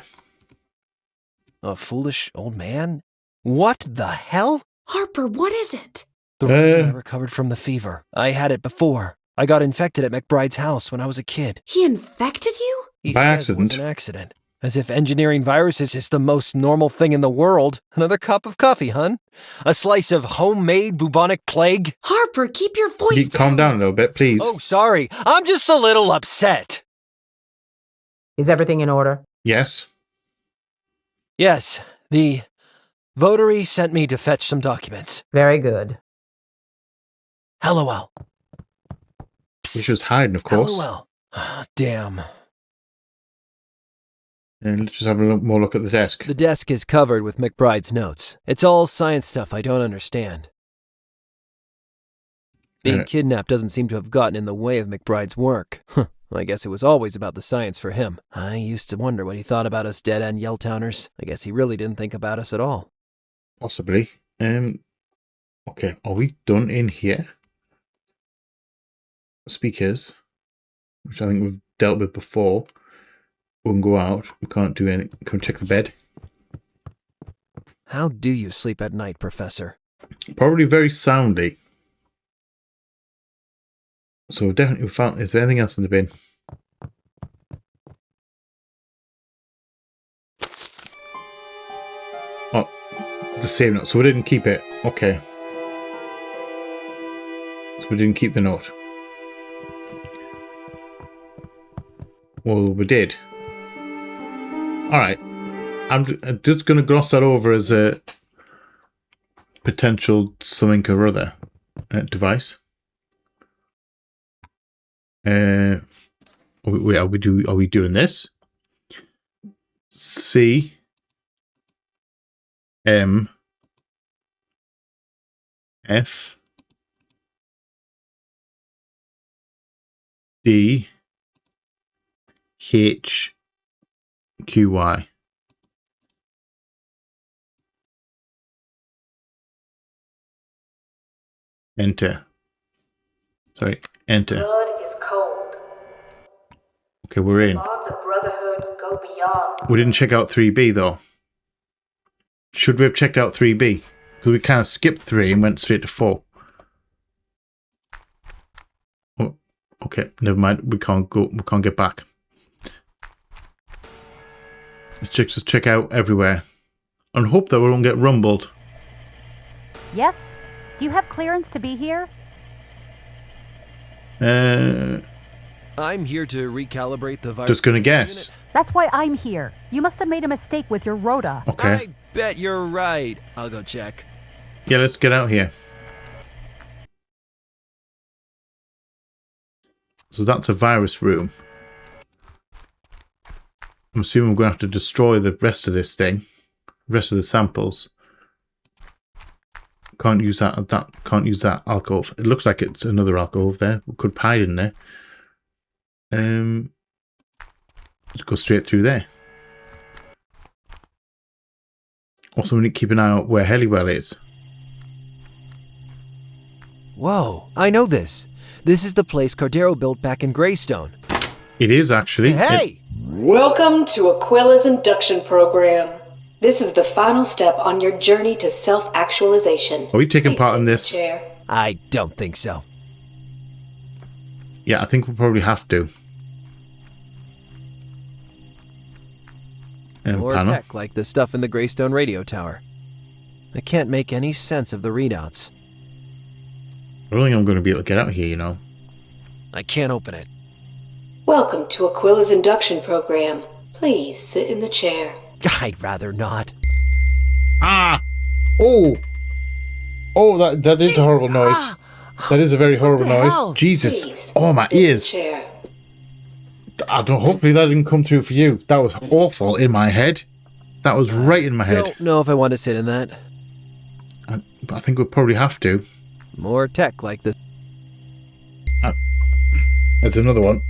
S2: A foolish old man? What the hell?
S3: Harper, what is it?
S2: The reason I recovered from the fever. I had it before. I got infected at McBride's house when I was a kid.
S3: He infected you?
S2: He
S1: By
S2: says
S1: accident.
S2: It was an accident. As if engineering viruses is the most normal thing in the world. Another cup of coffee, hun? A slice of homemade bubonic plague?
S3: Harper, keep your voice down.
S1: Calm down a little bit, please.
S2: Oh, sorry. I'm just a little upset.
S8: Is everything in order?
S1: Yes.
S2: Yes, the votary sent me to fetch some documents.
S8: Very good.
S2: Hallowell.
S1: Which was hiding, of course.
S2: Hallowell. Damn.
S1: And let's just have a more look at the desk.
S2: The desk is covered with McBride's notes. It's all science stuff I don't understand. Being kidnapped doesn't seem to have gotten in the way of McBride's work. I guess it was always about the science for him. I used to wonder what he thought about us dead-end Yelltowners. I guess he really didn't think about us at all.
S1: Possibly. Okay, are we done in here? Speakers, which I think we've dealt with before. We can go out. We can't do anything. Can we check the bed?
S2: How do you sleep at night, Professor?
S1: Probably very soundly. So we've definitely found... Is there anything else in the bin? Oh, the same note. So we didn't keep it. Okay. So we didn't keep the note. Well, we did. Alright. I'm just going to gloss that over as a potential something or other device. Wait, are we doing this? C M F D H Q Y. Enter. Sorry, enter.
S10: Blood is cold.
S1: Okay, we're in.
S10: Bonds of brotherhood go beyond.
S1: We didn't check out 3B though. Should we have checked out 3B? Because we kind of skipped 3 and went straight to 4. Okay, never mind. We can't go. We can't get back. Let's just check out everywhere and hope that we don't get rumbled.
S7: Yes? Do you have clearance to be here?
S2: I'm here to recalibrate the virus.
S1: Just gonna guess.
S7: That's why I'm here. You must have made a mistake with your rota.
S1: Okay.
S2: I bet you're right. I'll go check.
S1: Yeah, let's get out here. So that's a virus room. I'm assuming we're going to have to destroy the rest of this thing. Rest of the samples. Can't use that alcove. It looks like it's another alcove there. We could hide in there. Let's go straight through there. Also, we need to keep an eye out where Hellywell is.
S2: Whoa, I know this. This is the place Cordero built back in Greystone.
S1: It is actually.
S2: Hey!
S10: Welcome to Aquila's induction program. This is the final step on your journey to self-actualization.
S1: Are we taking part in this?
S10: Chair.
S2: I don't think so.
S1: Yeah, I think we'll probably have to.
S2: More
S1: panel.
S2: tech like the stuff in the Greystone radio tower. I can't make any sense of the readouts.
S1: I don't think I'm going to be able to get out here, you know.
S2: I can't open it.
S10: Welcome to Aquila's induction program. Please sit in the chair.
S2: I'd rather not.
S1: Ah! Oh! Oh, that is a horrible noise. That is a very horrible noise.
S2: hell?
S1: Jesus.
S10: Please
S1: Oh, my
S10: sit in the
S1: ears.
S10: chair.
S1: Hopefully that didn't come through for you. That was awful in my head. That was right in my head.
S2: Don't know if I want to sit in that.
S1: I think we'll probably have to.
S2: More tech like this.
S1: There's another one.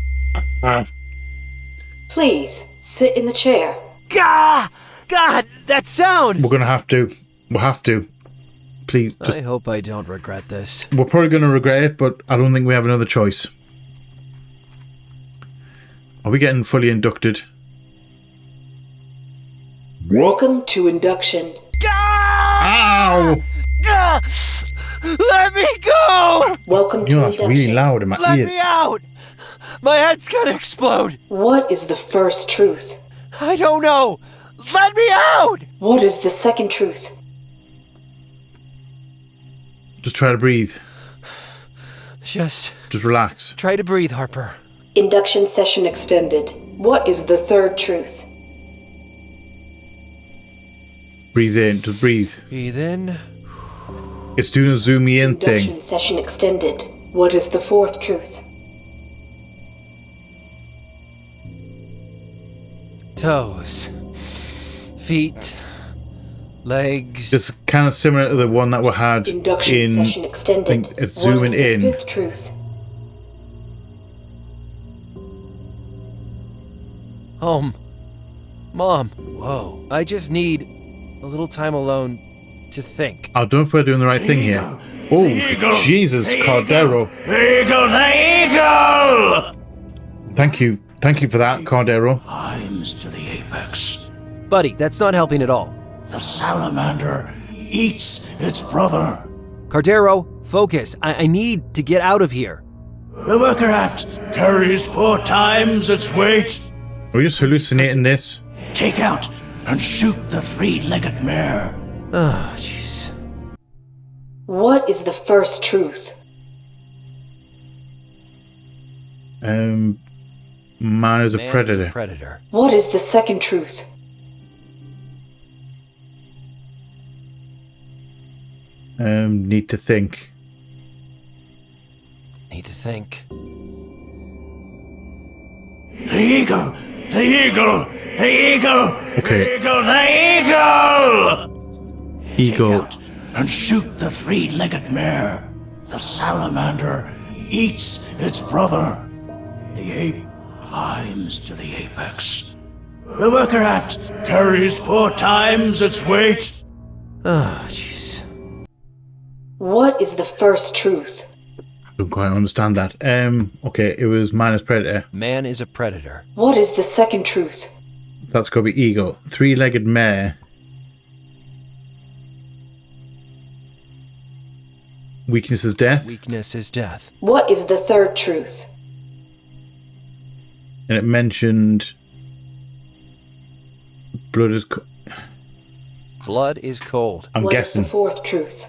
S10: Please sit in the chair.
S2: God, that sound!
S1: We're going to have to. We'll have to. Please, just...
S2: I hope I don't regret this.
S1: We're probably going to regret it, but I don't think we have another choice. Are we getting fully inducted?
S10: Welcome to induction.
S1: Ow!
S2: Let me go!
S10: Welcome
S1: You know,
S10: to
S1: that's
S10: induction.
S1: really loud in my
S2: Let
S1: ears.
S2: me out! My head's gonna explode!
S10: What is the first truth?
S2: I don't know! Let me out!
S10: What is the second truth?
S1: Just try to breathe.
S2: Just
S1: relax.
S2: try to breathe, Harper.
S10: Induction session extended. What is the third truth?
S1: Breathe in. Just breathe.
S2: Breathe in.
S1: It's doing a zoom me in thing.
S10: Induction session extended. What is the fourth truth?
S2: Toes. Feet. Legs.
S1: It's kind of similar to the one that we had
S10: Induction
S1: in.
S10: session extended.
S1: It's
S10: What
S1: zooming
S10: is the
S1: in.
S10: fifth truth?
S2: Home. Mom. Whoa. I just need a little time alone to think.
S1: I don't know if we're doing the right thing here. Oh, Jesus, Cordero.
S12: The eagle, the eagle!
S1: Thank you. Thank you for that, Cordero.
S12: Climbs to the apex.
S2: Buddy, that's not helping at all.
S12: The salamander eats its brother.
S2: Cordero, focus. I need to get out of here.
S12: The worker ant carries 4 times its weight.
S1: Are we just hallucinating this?
S12: Take out and shoot the 3-legged mare.
S2: Oh, jeez.
S10: What is the first truth?
S1: Man is a
S2: Man
S1: predator.
S2: is a predator.
S10: What is the second truth?
S1: Need to think.
S2: Need to think.
S12: The eagle, the eagle, the eagle,
S1: Okay.
S12: the eagle, the eagle!
S1: Eagle.
S12: Take out and shoot the 3-legged mare. The salamander eats its brother. The ape climbs to the apex. The worker ant carries 4 times its weight.
S2: Oh, jeez.
S10: What is the first truth?
S1: I don't quite understand that. Okay, it was man is predator.
S2: Man is a predator.
S10: What is the second truth?
S1: That's got to be eagle. 3-legged mare. Weakness is death.
S2: Weakness is death.
S10: What is the third truth?
S1: and it mentioned blood is.
S2: Blood is cold.
S1: I'm guessing.
S10: What is the fourth truth?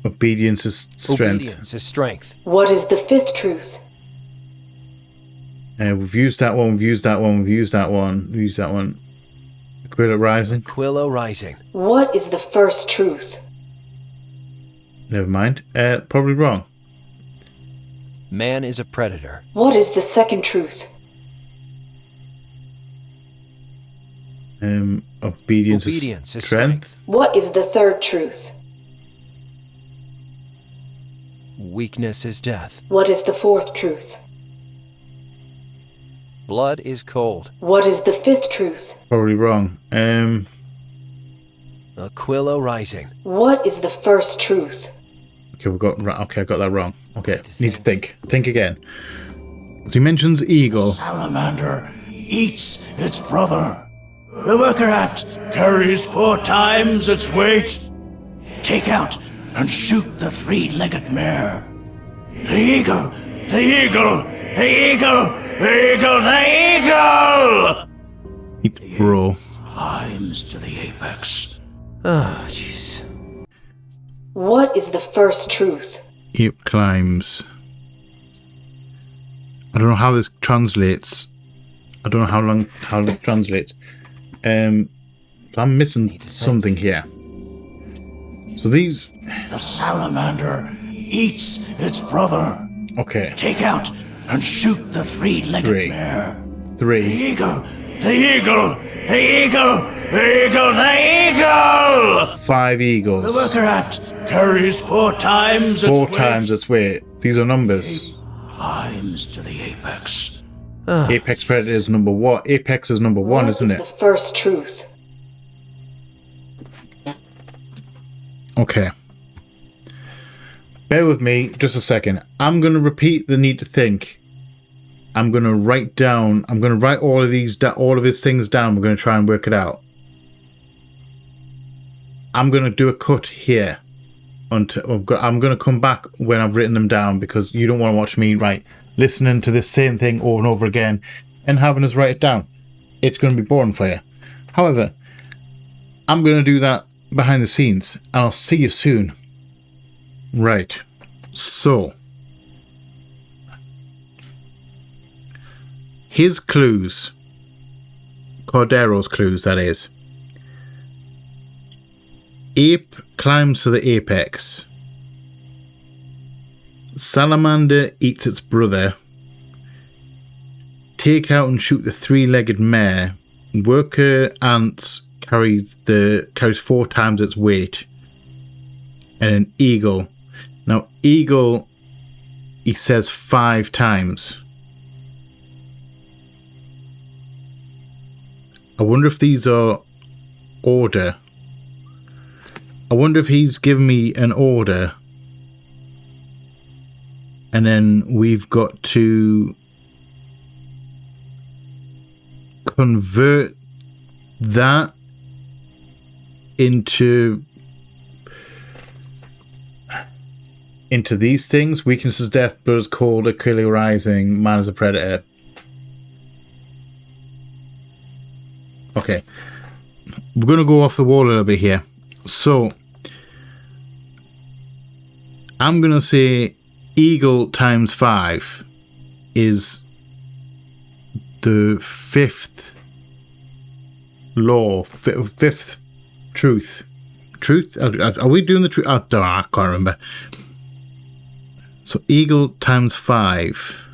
S1: Obedience is strength.
S2: Obedience is strength.
S10: What is the fifth truth?
S1: We've used that one. We've used that one. We've used that one. We've used that one. Aquila Rising.
S2: Aquila Rising.
S10: What is the first truth?
S1: Never mind. Probably wrong.
S2: Man is a predator.
S10: What is the second truth?
S1: Obedience is strength.
S10: What is the third truth?
S2: Weakness is death.
S10: What is the fourth truth?
S2: Blood is cold.
S10: What is the fifth truth?
S1: Probably wrong.
S2: Aquila Rising.
S10: What is the first truth?
S1: Okay, I got that wrong. Okay, need to think. Think again. So he mentions eagle.
S12: Salamander eats its brother. The worker ant carries 4 times its weight. Take out and shoot the 3-legged mare. The eagle! The eagle! The eagle! The eagle! The eagle!
S1: Eat bro.
S12: Climbs to the apex.
S2: Oh, jeez.
S10: What is the first truth?
S1: Ape climbs. I don't know how this translates. I don't know how this translates. I'm missing something here. So these.
S12: The salamander eats its brother.
S1: Okay.
S12: Take out and shoot the 3-legged mare.
S1: 3.
S12: The eagle! The eagle! The eagle! The eagle! The eagle!
S1: 5 eagles.
S12: The worker ant carries 4 times
S1: 4
S12: its weight.
S1: times its weight. These are numbers.
S12: Climbs to the apex.
S1: Apex predator is number 1. Apex is number 1, isn't it?
S10: The first truth.
S1: Okay. Bear with me just a second. I'm going to repeat the need to think. I'm going to write all of his things down. We're going to try and work it out. I'm going to do a cut here. I'm going to come back when I've written them down, because you don't want to watch me listening to this same thing over and over again and having us write it down. It's going to be boring for you. However, I'm going to do that behind the scenes, and I'll see you soon. Right. So, his clues, Cordero's clues, that is. Ape climbs to the apex. Salamander eats its brother. Take out and shoot the 3-legged mare. Worker ants carries 4 times its weight. And an eagle. Now, eagle, he says 5 times. I wonder if these are order. I wonder if he's given me an order. And then we've got to convert that into these things. Weakness is death, blood is cold, Aquila Rising, man is a predator. Okay. We're going to go off the wall a little bit here. So, I'm going to say eagle times 5 is the 5th law, 5th truth. Truth? Are we doing the truth? I can't remember. So eagle times 5.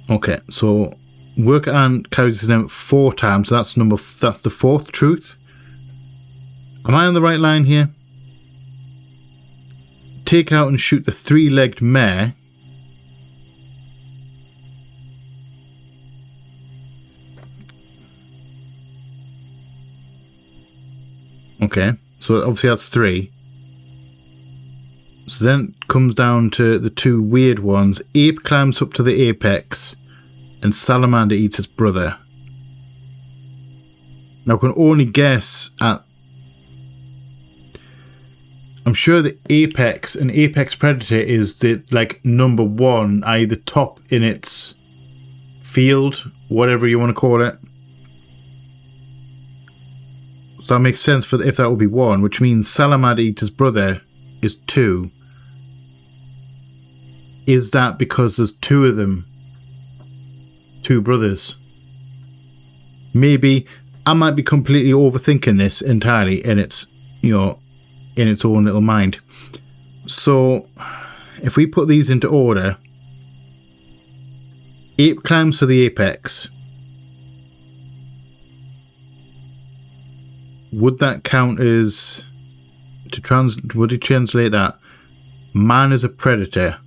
S1: Okay, so worker ant carries his name 4 times. So that's the 4th truth. Am I on the right line here? Take out and shoot the 3-legged mare. Okay, so obviously that's 3. So then it comes down to the 2 weird ones. Ape climbs up to the apex, and salamander eats its brother. Now I can only guess at I'm sure the an apex predator is the like number one, i.e. the top in its field, whatever you want to call it. So that makes sense for if that would be 1, which means Salamander Eater's brother is 2. Is that because there's 2 of them? 2 brothers? Maybe I might be completely overthinking this entirely, and it's, you know, in its own little mind. So if we put these into order, ape climbs to the apex. Would that count as would you translate that? Man is a predator.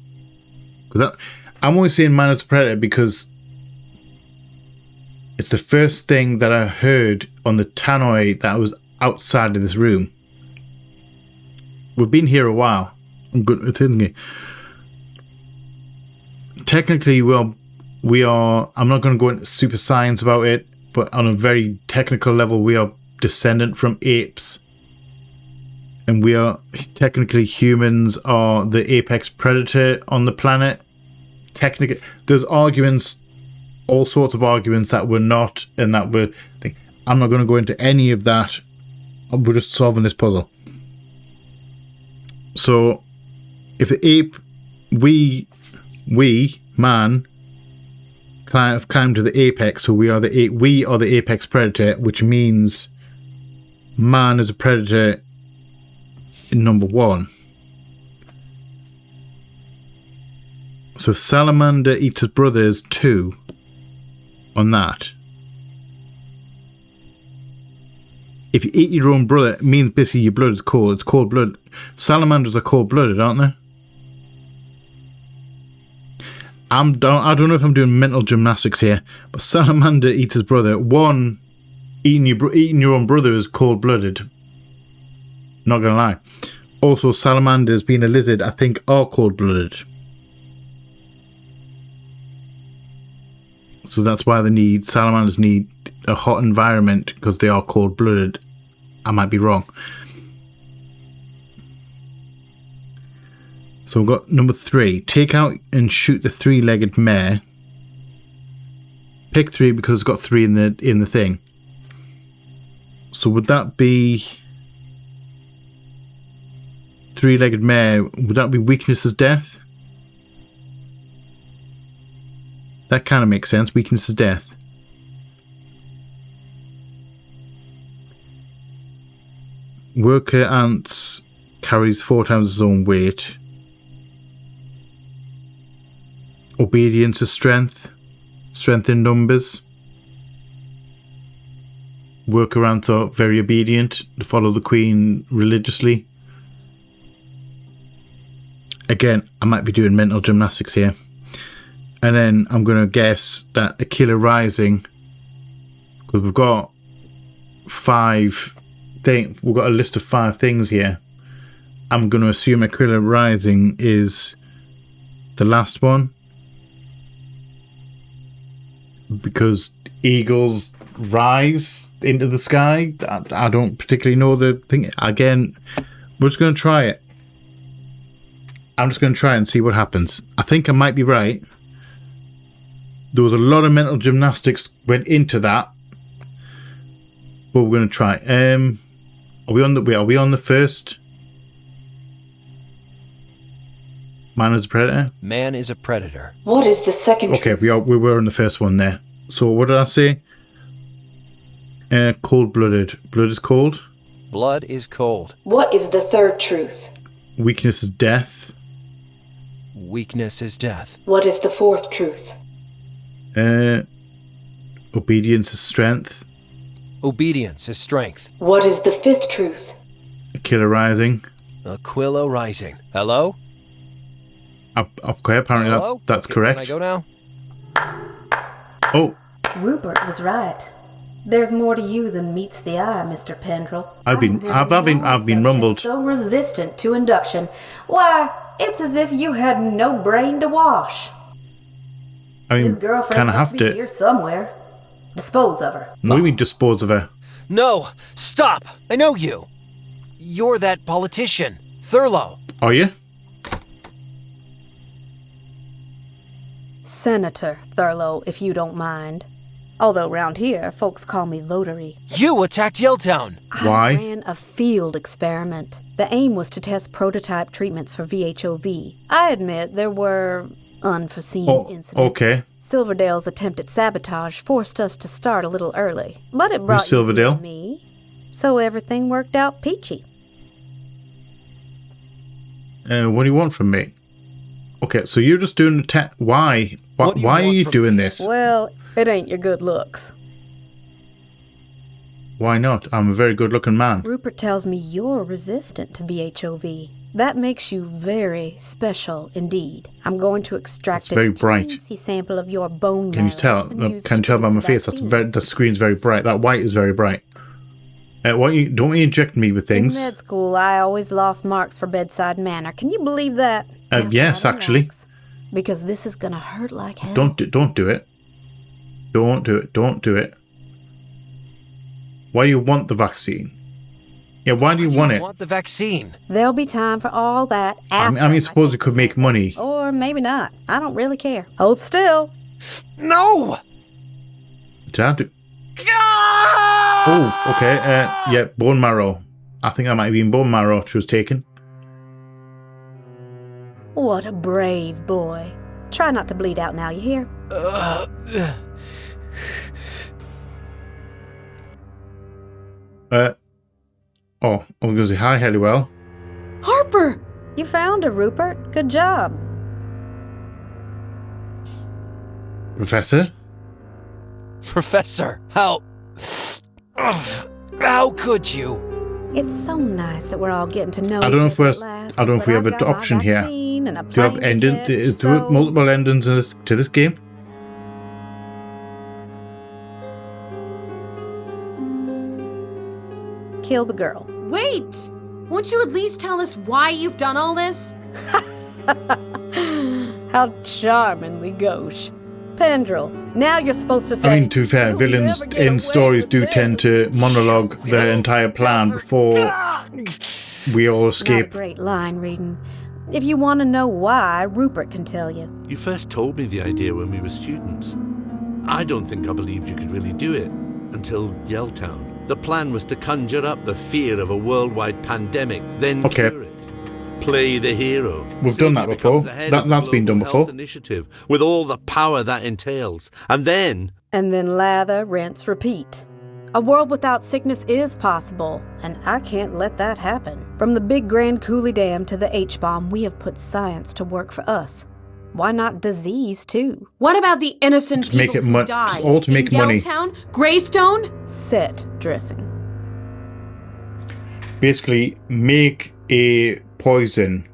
S1: Because I'm always saying man is a predator because it's the first thing that I heard on the tannoy that was outside of this room. We've been here a while. I'm good with it. Technically, we are. I'm not going to go into super science about it, but on a very technical level, we are descendant from apes, and we are technically humans are the apex predator on the planet. Technically, there's arguments, all sorts of arguments that we're not, and that we're. I'm not going to go into any of that. We're just solving this puzzle. So, if the ape, we man, have climbed to the apex, so we are the apex predator, which means man is a predator in number 1. So if Salamander Eater's brother is 2 on that. If you eat your own brother, it means basically your blood is cold. It's cold blood. Salamanders are cold blooded, aren't they? I don't know if I'm doing mental gymnastics here, but Salamander Eater's brother, 1, eating your own brother is cold blooded. Not gonna lie. Also, salamanders, being a lizard, I think are cold blooded. So that's why salamanders need a hot environment, because they are cold blooded. I might be wrong. So we've got number 3. Take out and shoot the 3-legged mare. Pick 3 because it's got 3 in the thing. So would that be 3-legged mare? Would that be weakness is death? That kind of makes sense. Weakness is death. Worker ants carries 4 times its own weight. Obedience is strength. Strength in numbers. Worker ants are very obedient. They follow the queen religiously. Again, I might be doing mental gymnastics here. And then I'm going to guess that Aquila Rising, because we've got 5 things, we've got a list of 5 things here. I'm going to assume Aquila Rising is the last one, because eagles rise into the sky. I don't particularly know the thing. Again, we're just going to try it. I'm just going to try and see what happens. I think I might be right. There was a lot of mental gymnastics went into that, but we're going to try. Are we on the first? Man is a predator.
S2: Man is a predator.
S10: What is the second?
S1: Okay, we were on the first one there. So what did I say? Cold-blooded. Blood is cold.
S2: Blood is cold.
S10: What is the third truth?
S1: Weakness is death.
S2: Weakness is death.
S10: What is the fourth truth?
S1: Obedience is strength.
S2: Obedience is strength.
S10: What is the fifth truth?
S1: Aquila Rising.
S2: Aquila Rising. Hello?
S1: Okay, apparently
S2: Hello?
S1: that's
S2: Okay,
S1: correct.
S2: Can I go now?
S1: Oh.
S13: Rupert was right. There's more to you than meets the eye, Mr. Pendrell.
S1: I've been rumbled.
S13: So resistant to induction. Why, it's as if you had no brain to wash.
S1: I mean,
S13: his girlfriend
S1: kind of
S13: must
S1: have
S13: be
S1: to.
S13: here somewhere. Dispose of her.
S1: What do you mean dispose of her?
S2: No! Stop! I know you! You're that politician. Thurlow.
S1: Are you?
S13: Senator Thurlow, if you don't mind. Although round here, folks call me Votary.
S2: You attacked Yelltown.
S1: Why?
S13: I ran a field experiment. The aim was to test prototype treatments for VHOV. I admit there were unforeseen incidents.
S1: Okay.
S13: Silverdale's attempted sabotage forced us to start a little early, but it brought
S1: Who's Silverdale?
S13: you and me, so everything worked out peachy.
S1: What do you want from me? Okay, so you're just doing the test. Why? Why are you doing this?
S13: Well, it ain't your good looks.
S1: Why not? I'm a very good-looking man.
S13: Rupert tells me you're resistant to VHOV. That makes you very special indeed. I'm going to extract
S1: very bright.
S13: teensy sample of your bone
S1: Can you tell? Can you tell by my face? The screen's very bright. That white is very bright. Don't you inject me with things?
S13: In med school, I always lost marks for bedside manner. Can you believe that?
S1: Yes, actually.
S13: Because this is gonna hurt like hell.
S1: Don't do it. Don't do it. Don't do it. Why do you want the vaccine? Yeah, why do you want it?
S2: Want the vaccine?
S13: There'll be time for all that after.
S1: I mean, suppose it could make money.
S13: Or maybe not. I don't really care. Hold still.
S2: No!
S1: Did I have to... Oh, okay. Yeah, bone marrow. I think that might have been bone marrow she was taking.
S13: What a brave boy. Try not to bleed out now, you hear?
S1: Oh, I was going to say hi, Halliwell.
S3: Harper!
S13: You found her, Rupert. Good job.
S1: Professor?
S2: Professor, how could you?
S13: It's so nice that we're all getting to know
S1: I don't know
S13: each
S1: if
S13: other at last,
S1: I don't know if we have
S13: but
S1: an
S13: I've got
S1: option
S13: my
S1: here.
S13: vaccine and a
S1: Do you have
S13: plane
S1: ending?
S13: ticket,
S1: Is there
S13: so-
S1: multiple endings to this game?
S13: Kill the girl.
S3: Wait! Won't you at least tell us why you've done all this?
S13: How charmingly gauche. Pendrell, now you're supposed to say...
S1: I mean, to be fair, villains in stories do tend to monologue their entire plan before we all
S13: Not a
S1: escape.
S13: great line reading. If you want to know why, Rupert can tell you.
S11: You first told me the idea when we were students. I don't think I believed you could really do it until Yelltown. The plan was to conjure up the fear of a worldwide pandemic, then cure it. Play the hero.
S1: We've done that before. That's been done before.
S11: Initiative with all the power that entails, and then
S13: lather, rinse, repeat. A world without sickness is possible, and I can't let that happen. From the Big Grand Coulee Dam to the H-bomb, we have put science to work for us. Why not disease, too?
S3: What about the innocent
S1: To
S3: people
S1: make it
S3: who died?
S1: all to make
S3: in
S1: money.
S3: Yelltown? Greystone?
S13: Set dressing.
S1: Basically, make a poison,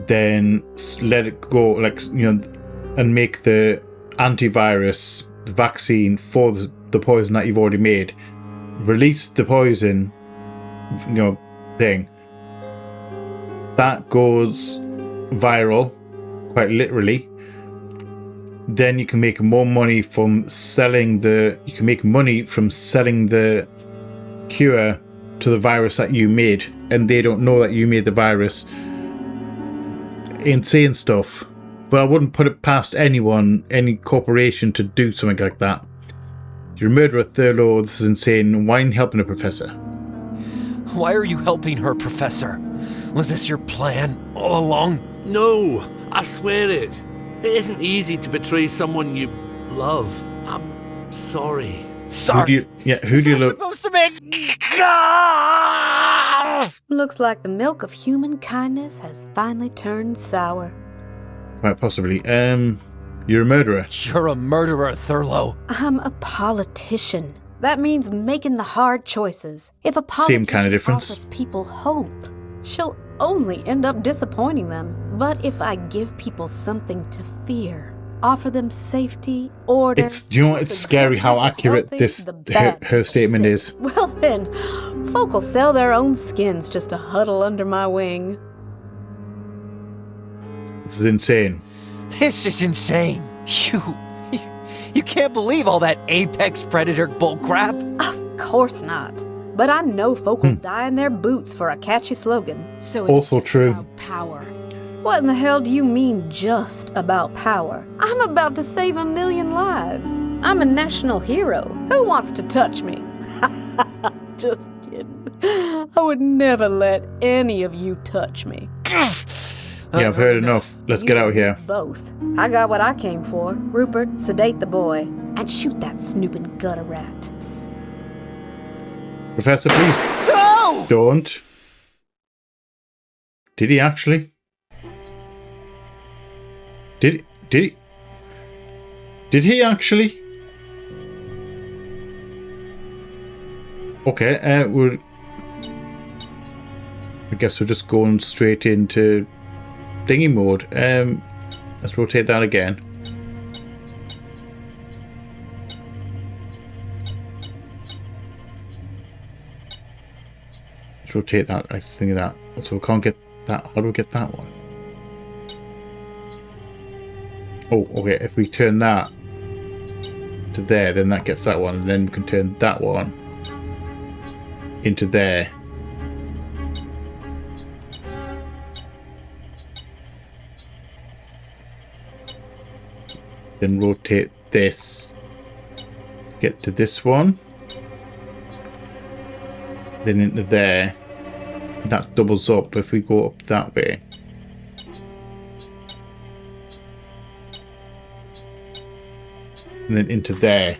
S1: then let it go, and make the antivirus vaccine for the poison that you've already made. Release the poison, thing. That goes viral, quite literally. Then you can make more money from selling the cure to the virus that you made, and they don't know that you made the virus. Insane stuff. But I wouldn't put it past anyone, any corporation, to do something like that. You're a murderer, Thurlow. This is insane. Why aren't you helping a professor?
S2: Why are you helping her, Professor? Was this your plan all along?
S11: No, I swear it. It isn't easy to betray someone you love. I'm sorry.
S2: Sorry.
S1: Who do you love?
S2: Supposed to make.
S13: Looks like the milk of human kindness has finally turned sour.
S1: Quite possibly. You're a murderer.
S2: You're a murderer, Thurlow.
S13: I'm a politician. That means making the hard choices. If a politician
S1: Same kind of difference.
S13: offers people hope, she'll only end up disappointing them. But if I give people something to fear, offer them safety, order...
S1: It's scary how accurate her statement is.
S13: Well then, folk will sell their own skins just to huddle under my wing.
S1: This is insane.
S2: This is insane. You can't believe all that apex predator bullcrap.
S13: Of course not. but I know folk will die in their boots for a catchy slogan.
S3: So it's
S1: Also
S3: just
S1: true.
S3: about power.
S13: What in the hell do you mean just about power? I'm about to save 1 million lives. I'm a national hero. Who wants to touch me? Just kidding. I would never let any of you touch me.
S1: Yeah, I've heard enough. Let's get out of here.
S13: Both. I got what I came for. Rupert, sedate the boy. And shoot that snooping gutter rat.
S1: Professor, please.
S12: No!
S1: Don't. Did he actually? Did he actually? Okay, I guess we're just going straight into thingy mode. Let's rotate that again. Let's rotate that. I think of that. So we can't get that. How do we get that one? Oh, okay. If we turn that to there, then that gets that one, and then we can turn that one into there. Then rotate this. Get to this one. Then into there. That doubles up if we go up that way. And then into there.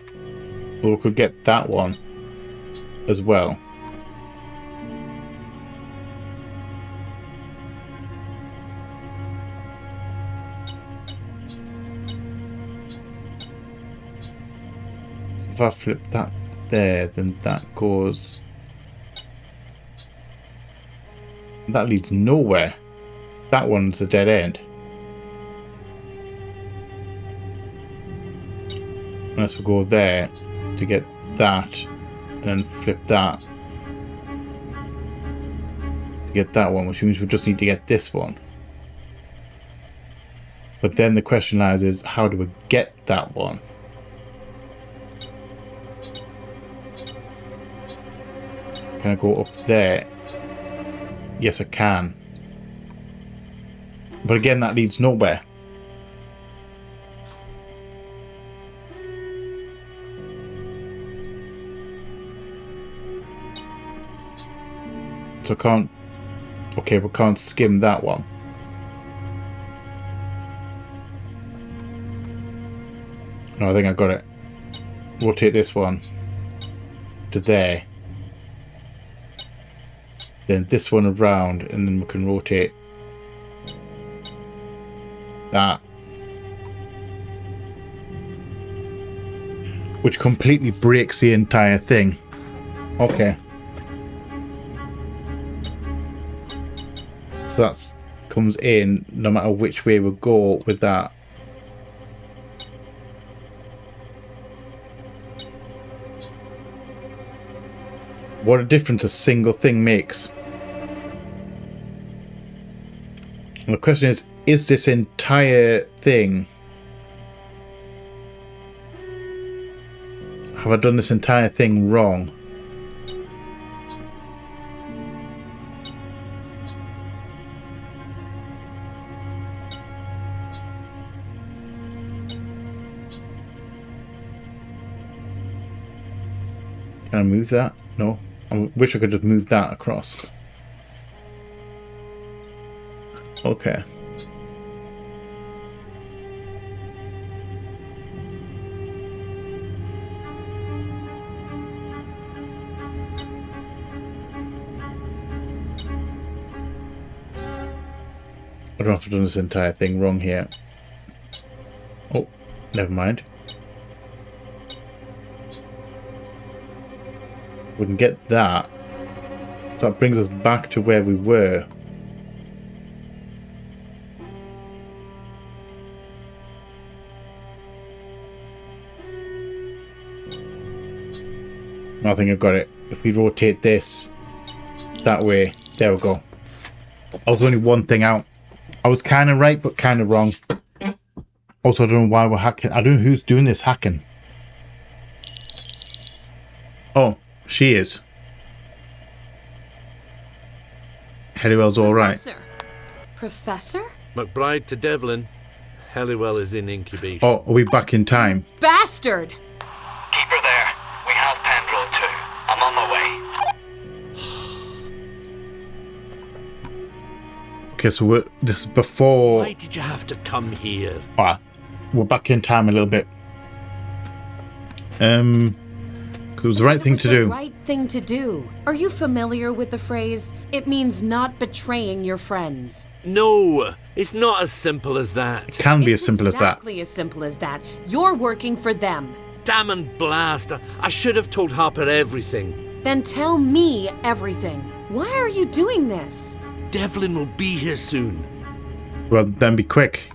S1: Or we could get that one as well. So if I flip that there, then that goes... That leads nowhere. That one's a dead end. Unless we go there to get that and then flip that to get that one, which means we just need to get this one. But then the question lies is, how do we get that one? Can I go up there? Yes, I can. But again, that leads nowhere. So I can't... Okay, we can't skim that one. No, I think I got it. Rotate this one to there. Then this one around, and then we can rotate that. Which completely breaks the entire thing. Okay. So that comes in no matter which way we go with that. What a difference a single thing makes. And the question is this entire thing... Have I done this entire thing wrong? Can I move that? No. I wish I could just move that across. Okay. I don't know if I've done this entire thing wrong here. Oh, never mind. We can get that. That brings us back to where we were. I think I've got it. If we rotate this that way, there we go. I was only one thing out. I was kind of right, but kind of wrong. Also, I don't know why we're hacking. I don't know who's doing this hacking. Oh, she is. Halliwell's all right.
S3: Professor?
S11: McBride to Devlin. Halliwell is in incubation.
S1: Oh, are we back in time?
S3: Bastard!
S14: Keep her there. We have Pendrell too. I'm on my way.
S1: Okay, so this is before...
S11: Why did you have to come here?
S1: We're back in time a little bit. It was the right thing to do.
S3: Right thing to do. Are you familiar with the phrase, it means not betraying your friends?
S11: No, it's not as simple as that.
S1: It can be as simple as that.
S3: Exactly as simple as that. You're working for them.
S11: Damn and blast. I should have told Harper everything.
S3: Then tell me everything. Why are you doing this?
S11: Devlin will be here soon.
S1: Well, then be quick.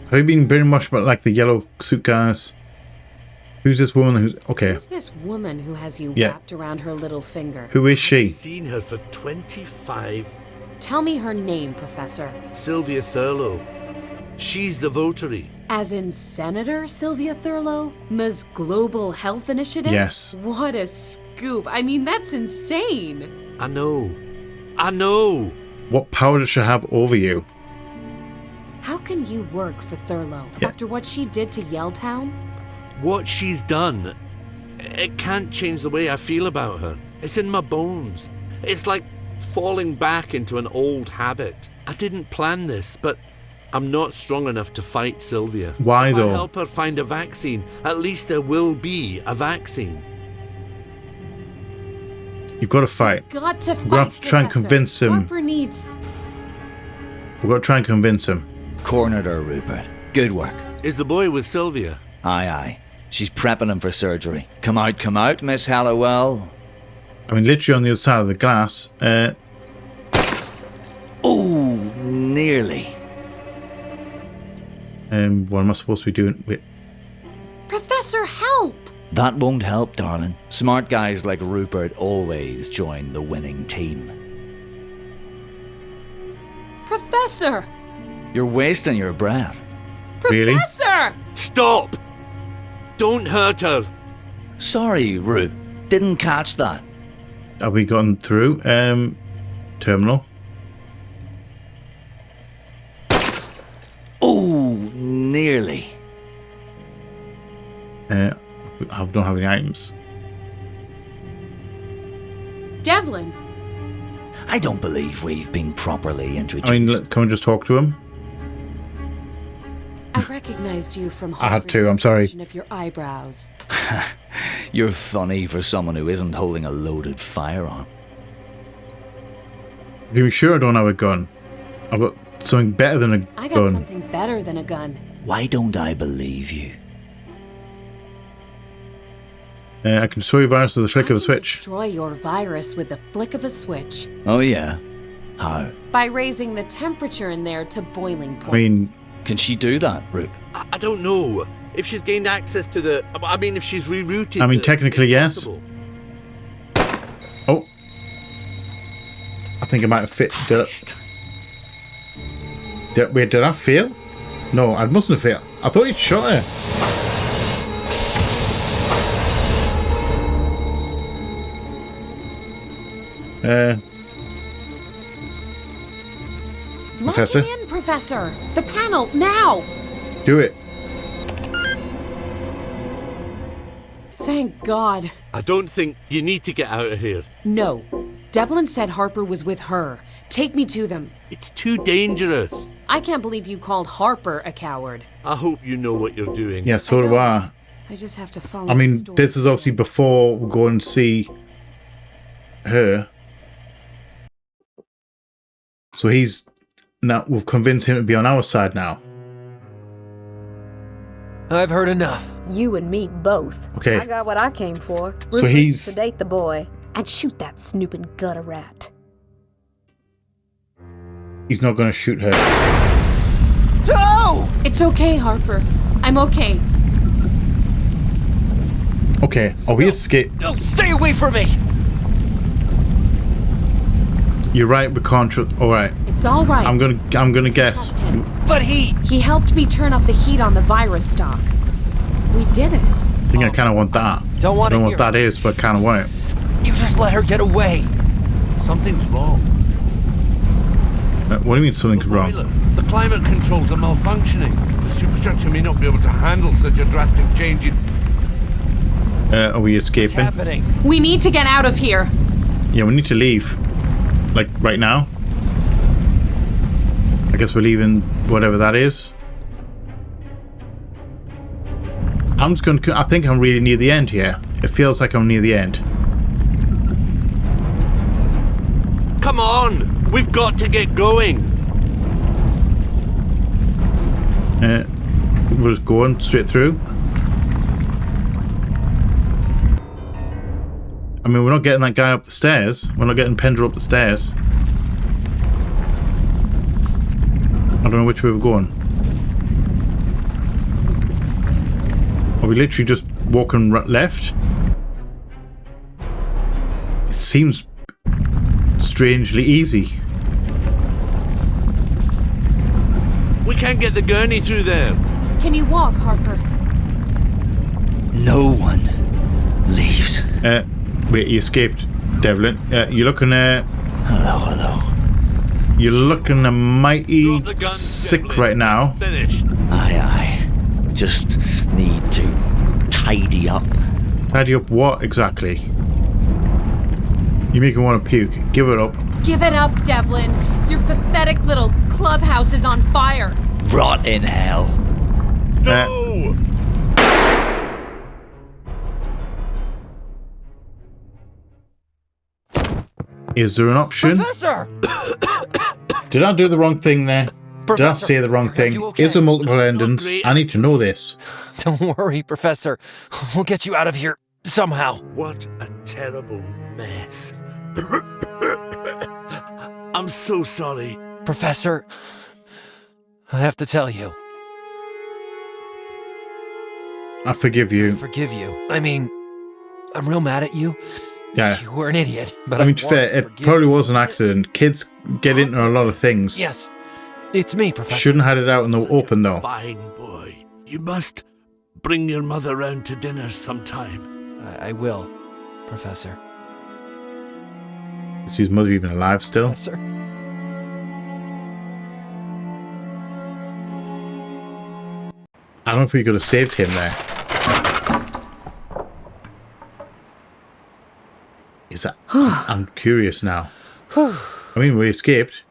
S1: Have you been very much about like the yellow suit guys? Who's this woman who's... Okay.
S3: Who's this woman who has you
S1: Yeah.
S3: wrapped around her little finger?
S1: Who is she?
S11: I've seen her for 25...
S3: Tell me her name, Professor.
S11: Sylvia Thurlow. She's the votary.
S3: As in Senator Sylvia Thurlow? Ms. Global Health Initiative?
S1: Yes.
S3: What a scoop. I mean, that's insane.
S11: I know. I know.
S1: What power does she have over you?
S3: How can you work for Thurlow after what she did to Yelltown?
S11: What she's done, it can't change the way I feel about her. It's in my bones. It's like falling back into an old habit. I didn't plan this, but I'm not strong enough to fight Sylvia.
S1: Why, though?
S11: If I help her find a vaccine, at least there will be a vaccine.
S1: You've got to fight.
S3: Got to fight,
S1: We're going to have to try and
S3: Professor.
S1: convince him.
S3: Harper needs...
S1: We've got to try and convince him.
S15: Cornered her, Rupert. Good work.
S11: Is the boy with Sylvia?
S15: Aye, aye. She's prepping him for surgery. Come out, Miss Halliwell.
S1: I mean, literally on the other side of the glass.
S15: Oh, nearly.
S1: What am I supposed to be doing? Wait.
S3: Professor, help!
S15: That won't help, darling. Smart guys like Rupert always join the winning team.
S3: Professor!
S15: You're wasting your breath.
S1: Really?
S3: Professor!
S11: Stop! Don't hurt her.
S15: Sorry, Rupe. Didn't catch that.
S1: Have we gone through? Terminal.
S15: Oh, nearly.
S1: I don't have any items.
S3: Devlin!
S15: I don't believe we've been properly introduced.
S1: I mean, can we just talk to him?
S3: I recognized you from
S1: I had to, I'm sorry.
S3: of your eyebrows.
S15: You're funny for someone who isn't holding a loaded firearm.
S1: Are you sure I don't have a gun? I've got something better than a
S3: I got
S1: gun.
S3: something better than a gun.
S15: Why don't I believe you?
S1: I can destroy your virus with the flick of a switch.
S3: Destroy your virus with the flick of a switch.
S15: Oh yeah? How?
S3: By raising the temperature in there to boiling point.
S1: I mean...
S15: Can she do that, Rupe?
S11: I don't know. If she's gained access to the... I mean, if she's rerouted...
S1: I mean, technically, yes. Oh. I think I might have fit... Wait, did I fail? No, I mustn't have failed. I thought you'd shot her. Professor?
S3: Lock in, Professor! The panel, now!
S1: Do it.
S3: Thank God.
S11: I don't think you need to get out of here.
S3: No. Devlin said Harper was with her. Take me to them.
S11: It's too dangerous.
S3: I can't believe you called Harper a coward.
S11: I hope you know what you're doing.
S1: Yeah, so do I.
S3: I just have to follow
S1: I mean,
S3: the story.
S1: this is obviously before we go and see her. So he's... Now, we've convinced him to be on our side now.
S2: I've heard enough.
S13: You and me both.
S1: Okay.
S13: I got what I came for.
S1: So
S13: Rupert,
S1: he's...
S13: sedate the boy and shoot that snooping gutter rat.
S1: He's not going to shoot her.
S2: No!
S3: It's okay, Harper. I'm okay.
S1: Okay, are we escape?
S2: No, stay away from me!
S1: You're right, we can't trust... Alright.
S3: It's all right.
S1: I'm gonna guess.
S3: Trust him.
S2: But
S3: he helped me turn up the heat on the virus stock. We did it.
S1: I think I kind of want that.
S2: Don't want
S1: I don't
S2: to
S1: know
S2: hear
S1: what that is, but I kind of want it.
S2: You just let her get away.
S11: Something's wrong.
S1: What do you mean something's wrong?
S11: The climate controls are malfunctioning. The superstructure may not be able to handle such a drastic change in...
S1: Are we escaping?
S2: What's happening?
S3: We need to get out of here.
S1: Yeah, we need to leave. Like, right now. I guess we're leaving whatever that is. I'm just going to... I think I'm really near the end here. It feels like I'm near the end.
S11: Come on! We've got to get going!
S1: We're just going straight through. I mean, we're not getting that guy up the stairs. We're not getting Pendra up the stairs. I don't know which way we're going. Are we literally just walking left? It seems strangely easy.
S11: We can't get the gurney through there.
S3: Can you walk, Harper?
S15: No one leaves.
S1: Wait, you escaped, Devlin. You're looking at...
S15: Hello.
S1: You're looking a mighty sick
S11: Devlin.
S1: right now.
S11: Finished.
S15: Aye. Just need to tidy up.
S1: Tidy up what exactly? You make me want to puke. Give it up.
S3: Give it up, Devlin. Your pathetic little clubhouse is on fire.
S15: Rot in hell.
S11: No!
S1: Is there an option?
S2: Professor!
S1: Did I do the wrong thing there? Did I say the wrong thing?
S2: okay?
S1: Is there multiple endings? I need to know this.
S2: Don't worry, Professor. We'll get you out of here somehow.
S11: What a terrible mess. I'm so sorry.
S2: Professor, I have to tell you.
S1: I forgive you.
S2: Forgive you. I mean, I'm real mad at you.
S1: Yeah.
S2: You were an idiot, but
S1: I mean, to be fair, it probably was an accident. Kids get into a lot of things.
S2: Yes, it's me, Professor.
S1: Shouldn't have had it out in the open, though.
S11: Fine boy. You must bring your mother round to dinner sometime.
S2: I will, Professor.
S1: Is his mother even alive still?
S2: Professor.
S1: I don't know if we could have saved him there. Is that... I'm curious now. I mean, we escaped.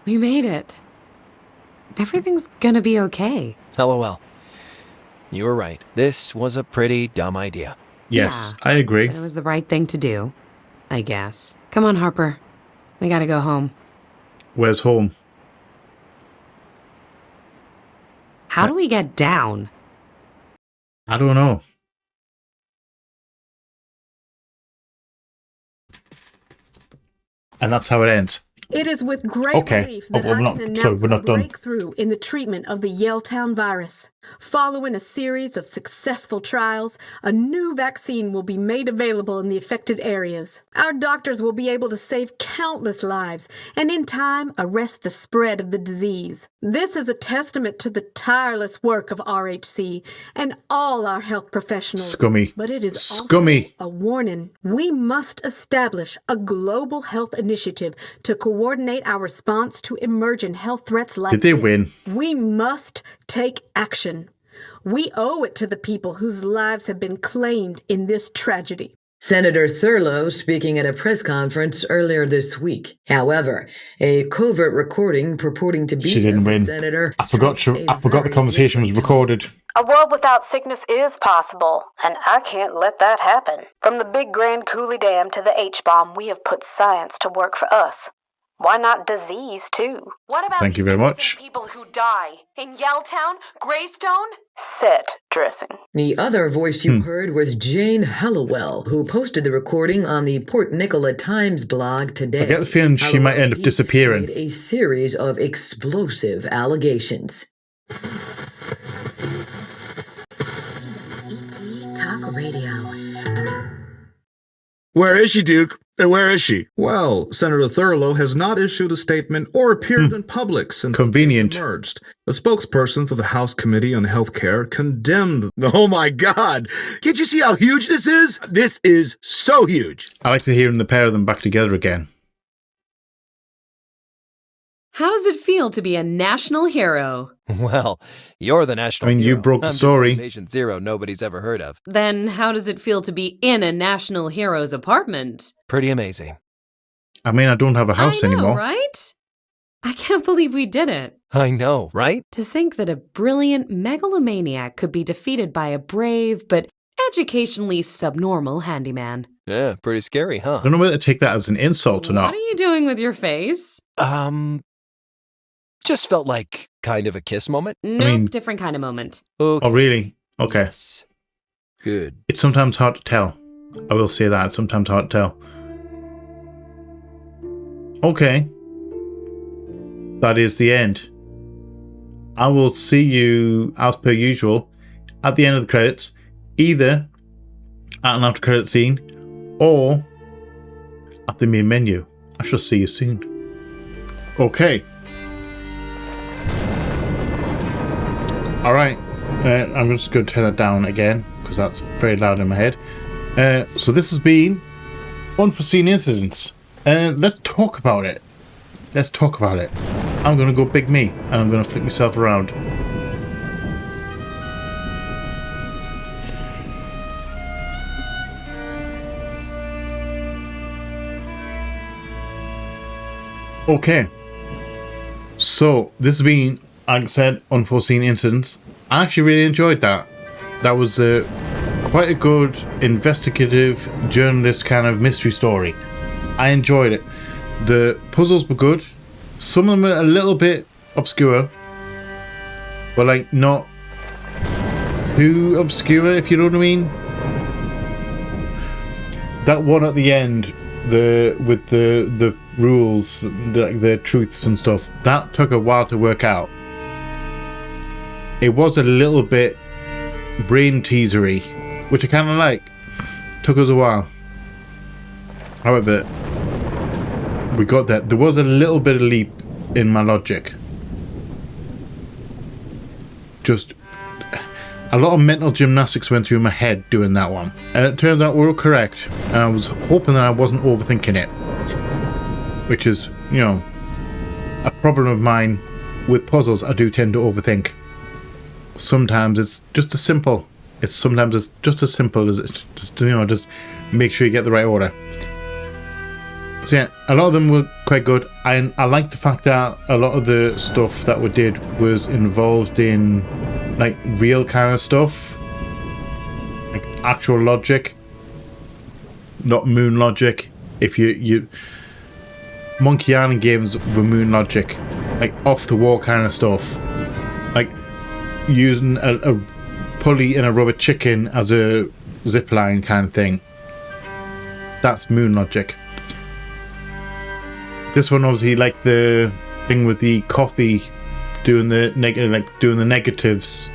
S3: We made it. Everything's gonna be okay.
S2: LOL. You were right. This was a pretty dumb idea.
S1: Yes, I agree.
S3: It was the right thing to do, I guess. Come on, Harper. We gotta go home.
S1: Where's home?
S3: How do we get down?
S1: I don't know. And that's how it ends.
S16: It is with great relief that I can announce a breakthrough in the treatment of the Yelltown virus. Following a series of successful trials, a new vaccine will be made available in the affected areas. Our doctors will be able to save countless lives and in time arrest the spread of the disease. This is a testament to the tireless work of RHC and all our health professionals.
S1: Scummy.
S16: But it is
S1: Scummy.
S16: also a warning. We must establish a global health initiative to coordinate our response to emergent health threats like
S1: Did they win?
S16: We must take action. We owe it to the people whose lives have been claimed in this tragedy.
S17: Senator Thurlow speaking at a press conference earlier this week. However, a covert recording purporting to be
S1: She didn't win.
S17: Senator
S1: I forgot the conversation was recorded.
S10: A world without sickness is possible, and I can't let that happen. From the Big Grand Coulee Dam to the H-bomb, we have put science to work for us. Why not disease, too?
S3: What about
S1: Thank you very much.
S3: people who die? In Yelltown? Greystone?
S10: Set dressing.
S17: The other voice you heard was Jane Hallowell, who posted the recording on the Port Nicola Times blog today.
S1: I get the feeling she might end up disappearing.
S17: Made a series of explosive allegations.
S18: Talk Radio.
S19: Where is she, Duke? Where is she? Well, Senator Thurlow has not issued a statement or appeared in public since
S1: Convenient.
S19: it emerged. A spokesperson for the House Committee on Healthcare condemned... Oh my God! Can't you see how huge this is? This is so huge!
S1: I like to hear the pair of them back together again.
S3: How does it feel to be a national hero?
S2: Well, you're the national hero.
S1: You broke the
S2: I'm
S1: story.
S2: Just some Patient Zero nobody's ever heard of.
S3: Then how does it feel to be in a national hero's apartment?
S2: Pretty amazing.
S1: I don't have a house anymore.
S3: Right? I can't believe we did it.
S2: I know, right?
S3: To think that a brilliant megalomaniac could be defeated by a brave but educationally subnormal handyman.
S2: Yeah, pretty scary, huh?
S1: I don't know whether to take that as an insult or not.
S3: What are you doing with your face?
S2: Just felt like kind of a kiss moment.
S3: Nope, different kind of moment.
S2: Okay.
S1: Oh, really? Okay.
S2: Yes. Good.
S1: It's sometimes hard to tell. I will say that. It's sometimes hard to tell. Okay. That is the end. I will see you, as per usual, at the end of the credits, either at an after credit scene or at the main menu. I shall see you soon. Okay. Alright. I'm just going to turn that down again because that's very loud in my head. So this has been Unforeseen Incidents. Let's talk about it. Let's talk about it. I'm going to go big me and I'm going to flick myself around. Okay. So this has been, like I said, Unforeseen Incidents. I actually really enjoyed that. That was quite a good investigative journalist kind of mystery story. I enjoyed it. The puzzles were good. Some of them were a little bit obscure, but like not too obscure, if you know what I mean. That one at the end, with the rules, the truths and stuff, that took a while to work out. It was a little bit brain teasery, which I kind of like. Took us a while. However, we got that. There was a little bit of leap in my logic. Just a lot of mental gymnastics went through my head doing that one. And it turns out we were correct. And I was hoping that I wasn't overthinking it. Which is, you know, a problem of mine with puzzles. I do tend to overthink. Sometimes it's just as simple. Sometimes it's just as simple as it's just, you know, just make sure you get the right order. So yeah, a lot of them were quite good. And I like the fact that a lot of the stuff that we did was involved in like real kind of stuff, like actual logic, not moon logic. If you Monkey Island games were moon logic, like off the wall kind of stuff, like using a pulley in a rubber chicken as a zip line kind of thing. That's moon logic. This one obviously, like the thing with the coffee, doing the negatives,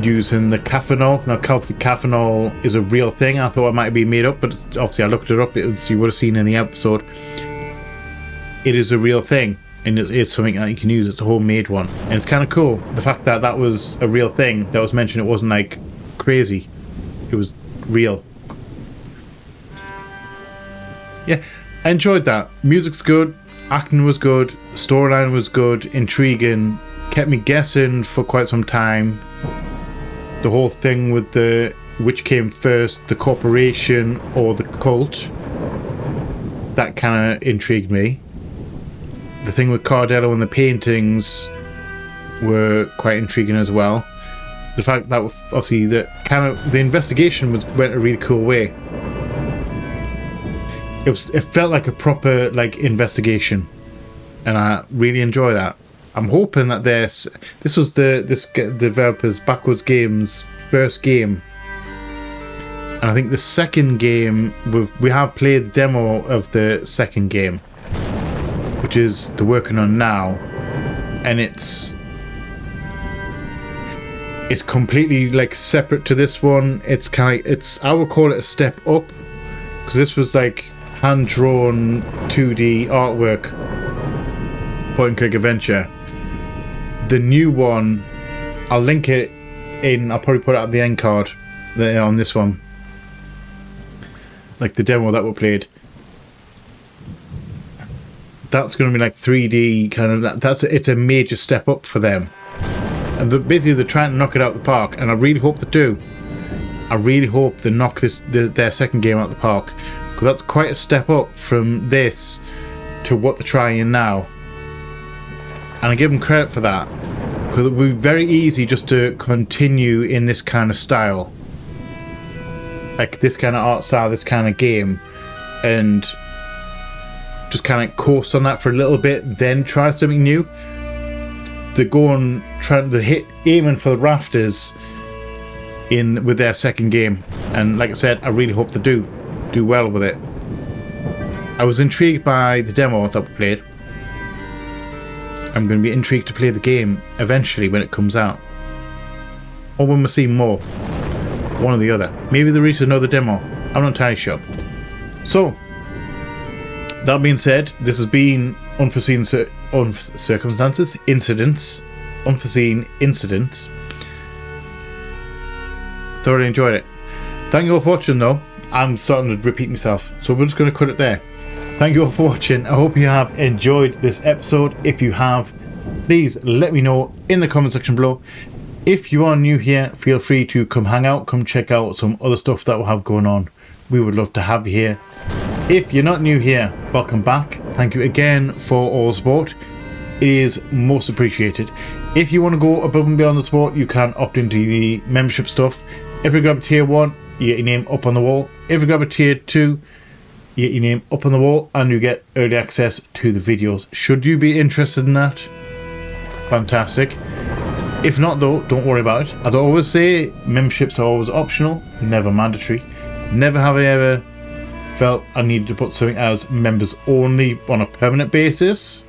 S1: using the caffeinol. Now, obviously, caffeinol is a real thing. I thought it might be made up, but obviously, I looked it up. You would have seen in the episode. It is a real thing, and it's something that you can use. It's a homemade one, and it's kind of cool. The fact that that was a real thing that was mentioned. It wasn't like crazy. It was real. Yeah, I enjoyed that. Music's good, acting was good, storyline was good, intriguing, kept me guessing for quite some time. The whole thing with the which came first, the corporation or the cult, that kind of intrigued me. The thing with Cardello and the paintings were quite intriguing as well. The fact that obviously the investigation went a really cool way. It felt like a proper investigation, and I really enjoy that. I'm hoping that this was the developers Backwards Games' first game, and I think the second game we have played the demo of the second game, which is they're working on now, and it's completely separate to this one. It's I would call it a step up, because this was hand-drawn 2D artwork, point-and-click adventure. The new one, I'll link it in. I'll probably put it at the end card on this one, like the demo that we played. that's going to be like 3D kind of. It's a major step up for them, and basically they're trying to knock it out of the park, and I really hope they do. I really hope they knock their second game out of the park, because that's quite a step up from this to what they're trying now, and I give them credit for that, because it would be very easy just to continue in this kind of style, like this kind of art style, this kind of game, and just kind of coast on that for a little bit, then try something new. They're going trying to hit aiming for the rafters with their second game, and like I said, I really hope they do well with it. I was intrigued by the demo that we played. I'm going to be intrigued to play the game eventually when it comes out, or when we see more. One or the other. Maybe there is another demo. I'm not entirely sure. So, that being said, this has been Unforeseen Circumstances, Incidents, Unforeseen Incidents. Thoroughly enjoyed it. Thank you all for watching though. I'm starting to repeat myself, so we're just going to cut it there. Thank you all for watching. I hope you have enjoyed this episode. If you have, please let me know in the comment section below. If you are new here, feel free to come hang out, come check out some other stuff that we'll have going on. We would love to have you here. If you're not new here, welcome back. Thank you again for all the support. It is most appreciated. If you want to go above and beyond the support, you can opt into the membership stuff. If you grab a tier 1, you get your name up on the wall. If you grab a tier 2, you get your name up on the wall, and you get early access to the videos. Should you be interested in that, fantastic. If not though, don't worry about it. As I always say, memberships are always optional, never mandatory. Never have I ever felt I needed to put something as members only on a permanent basis.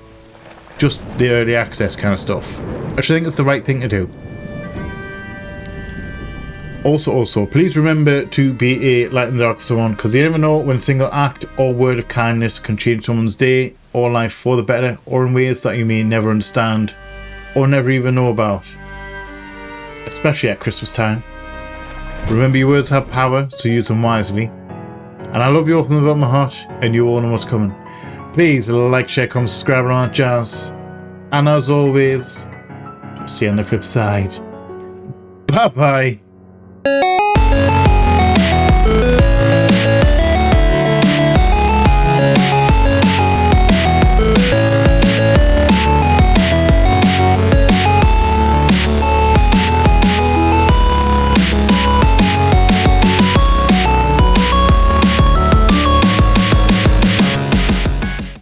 S1: Just the early access kind of stuff. I think it's the right thing to do. Also, please remember to be a light in the dark for someone, because you never know when a single act or word of kindness can change someone's day or life for the better, or in ways that you may never understand or never even know about. Especially at Christmas time. Remember, your words have power, so use them wisely. And I love you all from the bottom of my heart, and you all know what's coming. Please like, share, comment, subscribe, and all that jazz. And as always, see you on the flip side. Bye bye.